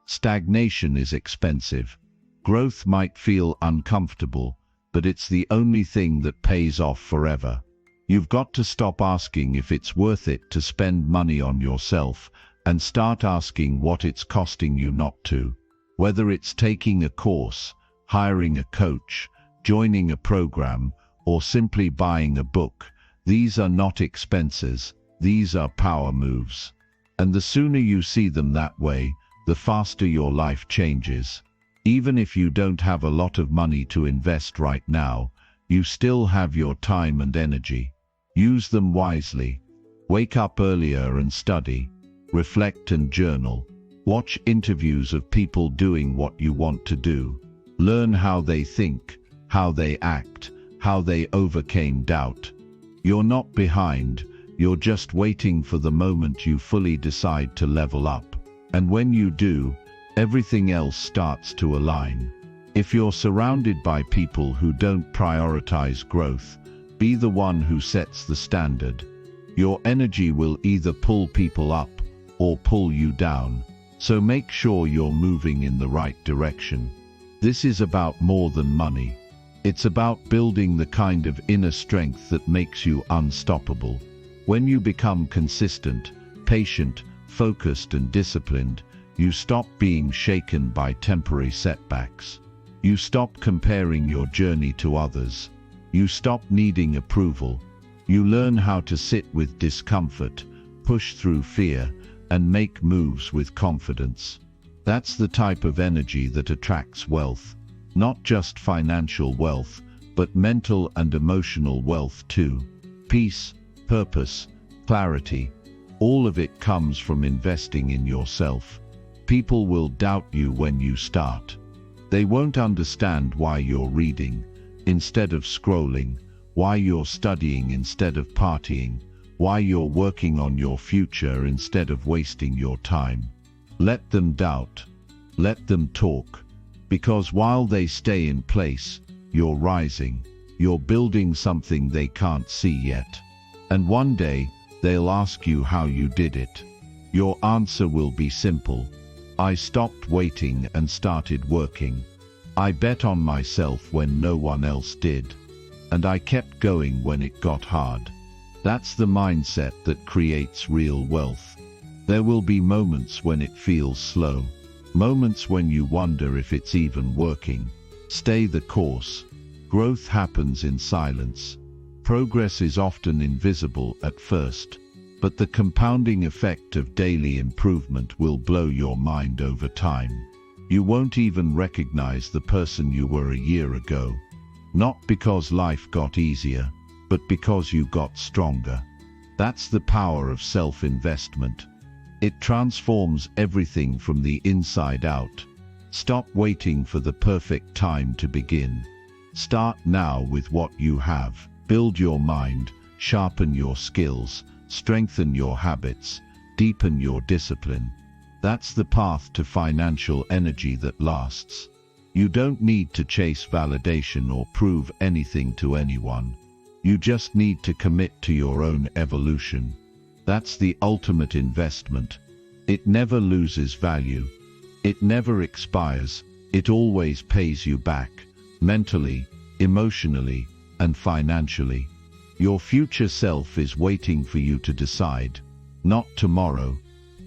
Stagnation is expensive. Growth might feel uncomfortable, but it's the only thing that pays off forever. You've got to stop asking if it's worth it to spend money on yourself and start asking what it's costing you not to. Whether it's taking a course, hiring a coach, joining a program, or simply buying a book, these are not expenses, these are power moves. And the sooner you see them that way, the faster your life changes. Even if you don't have a lot of money to invest right now, you still have your time and energy. Use them wisely. Wake up earlier and study. Reflect and journal. Watch interviews of people doing what you want to do. Learn how they think, how they act, how they overcame doubt. You're not behind, you're just waiting for the moment you fully decide to level up. And when you do, everything else starts to align. If you're surrounded by people who don't prioritize growth, be the one who sets the standard. Your energy will either pull people up or pull you down, so make sure you're moving in the right direction. This is about more than money. It's about building the kind of inner strength that makes you unstoppable. When you become consistent, patient, focused and disciplined, you stop being shaken by temporary setbacks. You stop comparing your journey to others. You stop needing approval. You learn how to sit with discomfort, push through fear, and make moves with confidence. That's the type of energy that attracts wealth. Not just financial wealth, but mental and emotional wealth too. Peace, purpose, clarity, all of it comes from investing in yourself. People will doubt you when you start. They won't understand why you're reading instead of scrolling, why you're studying instead of partying, why you're working on your future instead of wasting your time. Let them doubt. Let them talk. Because while they stay in place, you're rising. You're building something they can't see yet. And one day, they'll ask you how you did it. Your answer will be simple. I stopped waiting and started working. I bet on myself when no one else did. And I kept going when it got hard. That's the mindset that creates real wealth. There will be moments when it feels slow. Moments when you wonder if it's even working. Stay the course. Growth happens in silence. Progress is often invisible at first, but the compounding effect of daily improvement will blow your mind over time. You won't even recognize the person you were a year ago. Not because life got easier, but because you got stronger. That's the power of self-investment. It transforms everything from the inside out. Stop waiting for the perfect time to begin. Start now with what you have. Build your mind, sharpen your skills, strengthen your habits, deepen your discipline. That's the path to financial energy that lasts. You don't need to chase validation or prove anything to anyone. You just need to commit to your own evolution. That's the ultimate investment. It never loses value. It never expires. It always pays you back, mentally, emotionally, and financially. Your future self is waiting for you to decide. Not tomorrow,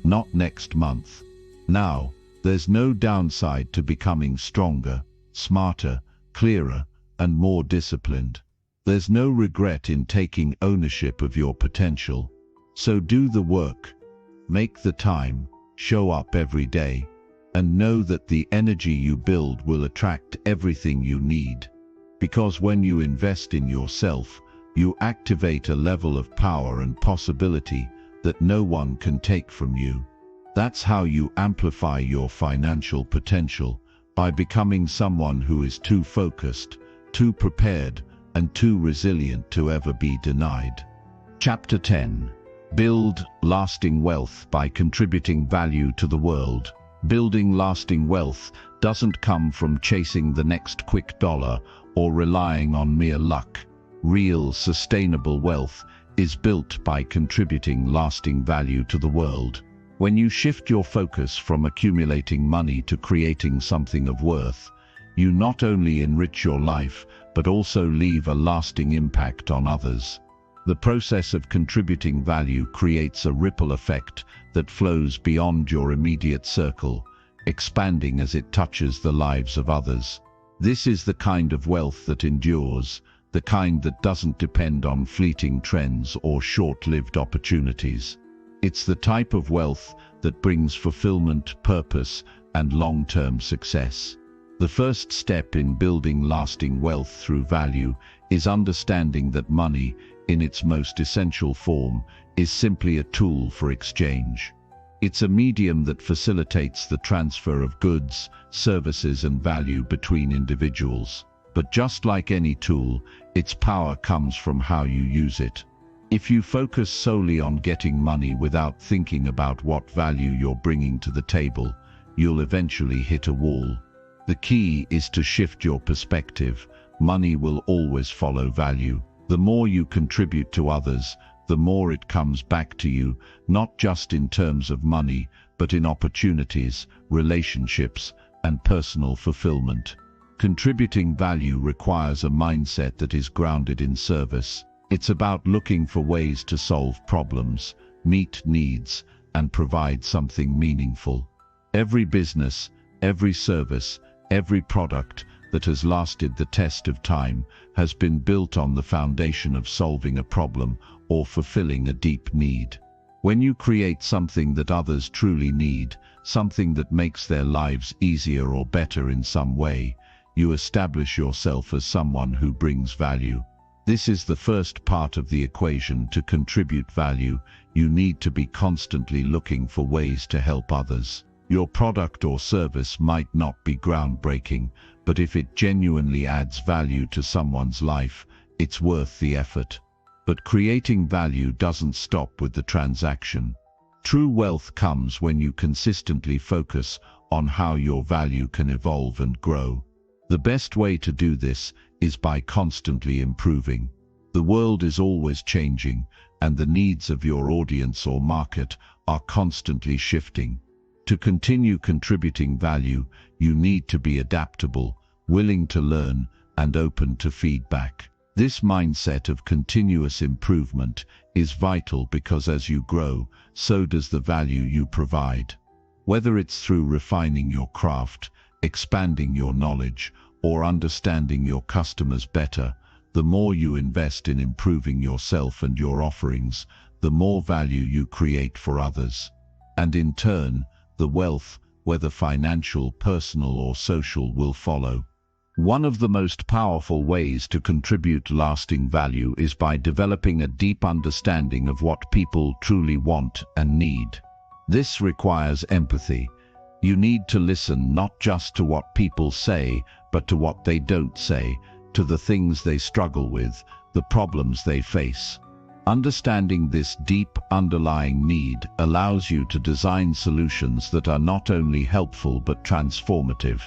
not next month. Now, there's no downside to becoming stronger, smarter, clearer, and more disciplined. There's no regret in taking ownership of your potential. So do the work, make the time, show up every day, and know that the energy you build will attract everything you need. Because when you invest in yourself, you activate a level of power and possibility that no one can take from you. That's how you amplify your financial potential, by becoming someone who is too focused, too prepared, and too resilient to ever be denied. Chapter 10. Build lasting wealth by contributing value to the world. Building lasting wealth doesn't come from chasing the next quick dollar or relying on mere luck. Real, sustainable wealth is built by contributing lasting value to the world. When you shift your focus from accumulating money to creating something of worth, you not only enrich your life, but also leave a lasting impact on others. The process of contributing value creates a ripple effect that flows beyond your immediate circle, expanding as it touches the lives of others. This is the kind of wealth that endures, the kind that doesn't depend on fleeting trends or short-lived opportunities. It's the type of wealth that brings fulfillment, purpose, and long-term success. The first step in building lasting wealth through value is understanding that money, in its most essential form, is simply a tool for exchange. It's a medium that facilitates the transfer of goods, services, and value between individuals. But just like any tool, its power comes from how you use it. If you focus solely on getting money without thinking about what value you're bringing to the table, you'll eventually hit a wall. The key is to shift your perspective. Money will always follow value. The more you contribute to others, the more it comes back to you, not just in terms of money, but in opportunities, relationships, and personal fulfillment. Contributing value requires a mindset that is grounded in service. It's about looking for ways to solve problems, meet needs, and provide something meaningful. Every business, every service, every product that has lasted the test of time has been built on the foundation of solving a problem or fulfilling a deep need. When you create something that others truly need, something that makes their lives easier or better in some way, you establish yourself as someone who brings value. This is the first part of the equation. To contribute value, you need to be constantly looking for ways to help others. Your product or service might not be groundbreaking, but if it genuinely adds value to someone's life, it's worth the effort. But creating value doesn't stop with the transaction. True wealth comes when you consistently focus on how your value can evolve and grow. The best way to do this is by constantly improving. The world is always changing, and the needs of your audience or market are constantly shifting. To continue contributing value, you need to be adaptable, willing to learn, and open to feedback. This mindset of continuous improvement is vital because as you grow, so does the value you provide. Whether it's through refining your craft, expanding your knowledge, or understanding your customers better, the more you invest in improving yourself and your offerings, the more value you create for others. And in turn, the wealth, whether financial, personal, or social, will follow. One of the most powerful ways to contribute lasting value is by developing a deep understanding of what people truly want and need. This requires empathy. You need to listen not just to what people say, but to what they don't say, to the things they struggle with, the problems they face. Understanding this deep underlying need allows you to design solutions that are not only helpful but transformative.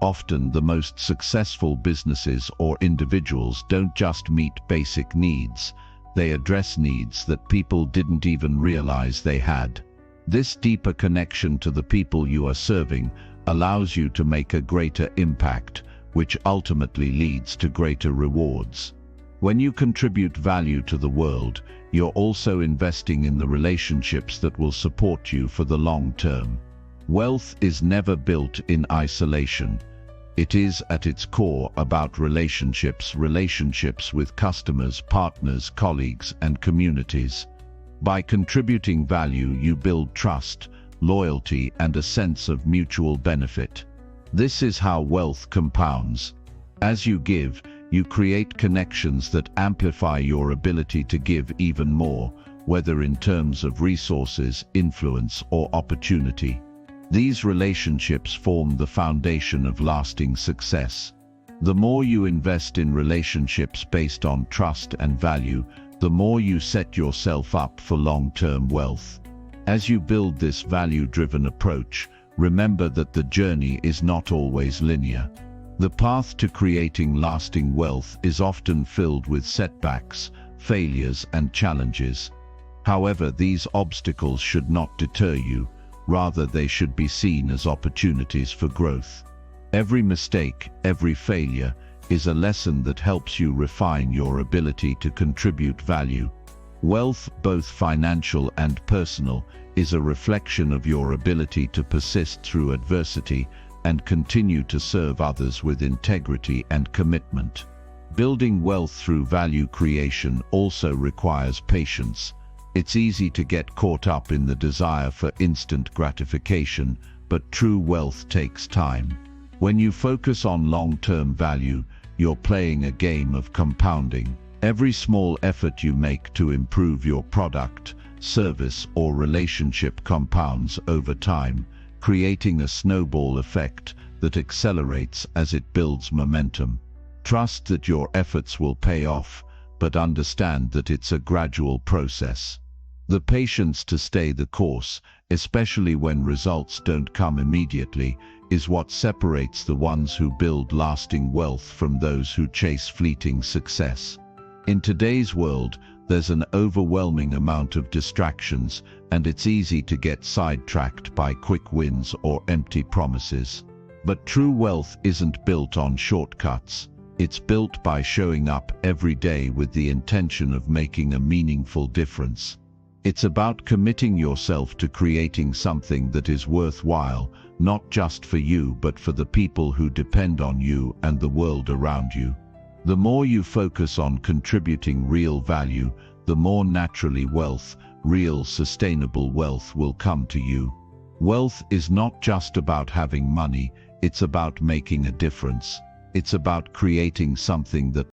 Often the most successful businesses or individuals don't just meet basic needs, they address needs that people didn't even realize they had. This deeper connection to the people you are serving allows you to make a greater impact, which ultimately leads to greater rewards. When you contribute value to the world, you're also investing in the relationships that will support you for the long term. Wealth is never built in isolation. It is at its core about relationships with customers, partners, colleagues, and communities. By contributing value, you build trust, loyalty, and a sense of mutual benefit. This is how wealth compounds. As you give, you create connections that amplify your ability to give even more, whether in terms of resources, influence, or opportunity. These relationships form the foundation of lasting success. The more you invest in relationships based on trust and value, the more you set yourself up for long-term wealth. As you build this value-driven approach, remember that the journey is not always linear. The path to creating lasting wealth is often filled with setbacks, failures, and challenges. However, these obstacles should not deter you. Rather, they should be seen as opportunities for growth. Every mistake, every failure, is a lesson that helps you refine your ability to contribute value. Wealth, both financial and personal, is a reflection of your ability to persist through adversity and continue to serve others with integrity and commitment. Building wealth through value creation also requires patience. It's easy to get caught up in the desire for instant gratification, but true wealth takes time. When you focus on long-term value, you're playing a game of compounding. Every small effort you make to improve your product, service, or relationship compounds over time, creating a snowball effect that accelerates as it builds momentum. Trust that your efforts will pay off, but understand that it's a gradual process. The patience to stay the course, especially when results don't come immediately, is what separates the ones who build lasting wealth from those who chase fleeting success. In today's world, there's an overwhelming amount of distractions, and it's easy to get sidetracked by quick wins or empty promises. But true wealth isn't built on shortcuts. It's built by showing up every day with the intention of making a meaningful difference. It's about committing yourself to creating something that is worthwhile, not just for you but for the people who depend on you and the world around you. The more you focus on contributing real value, the more naturally wealth, real sustainable wealth, will come to you. Wealth is not just about having money, it's about making a difference. It's about creating something that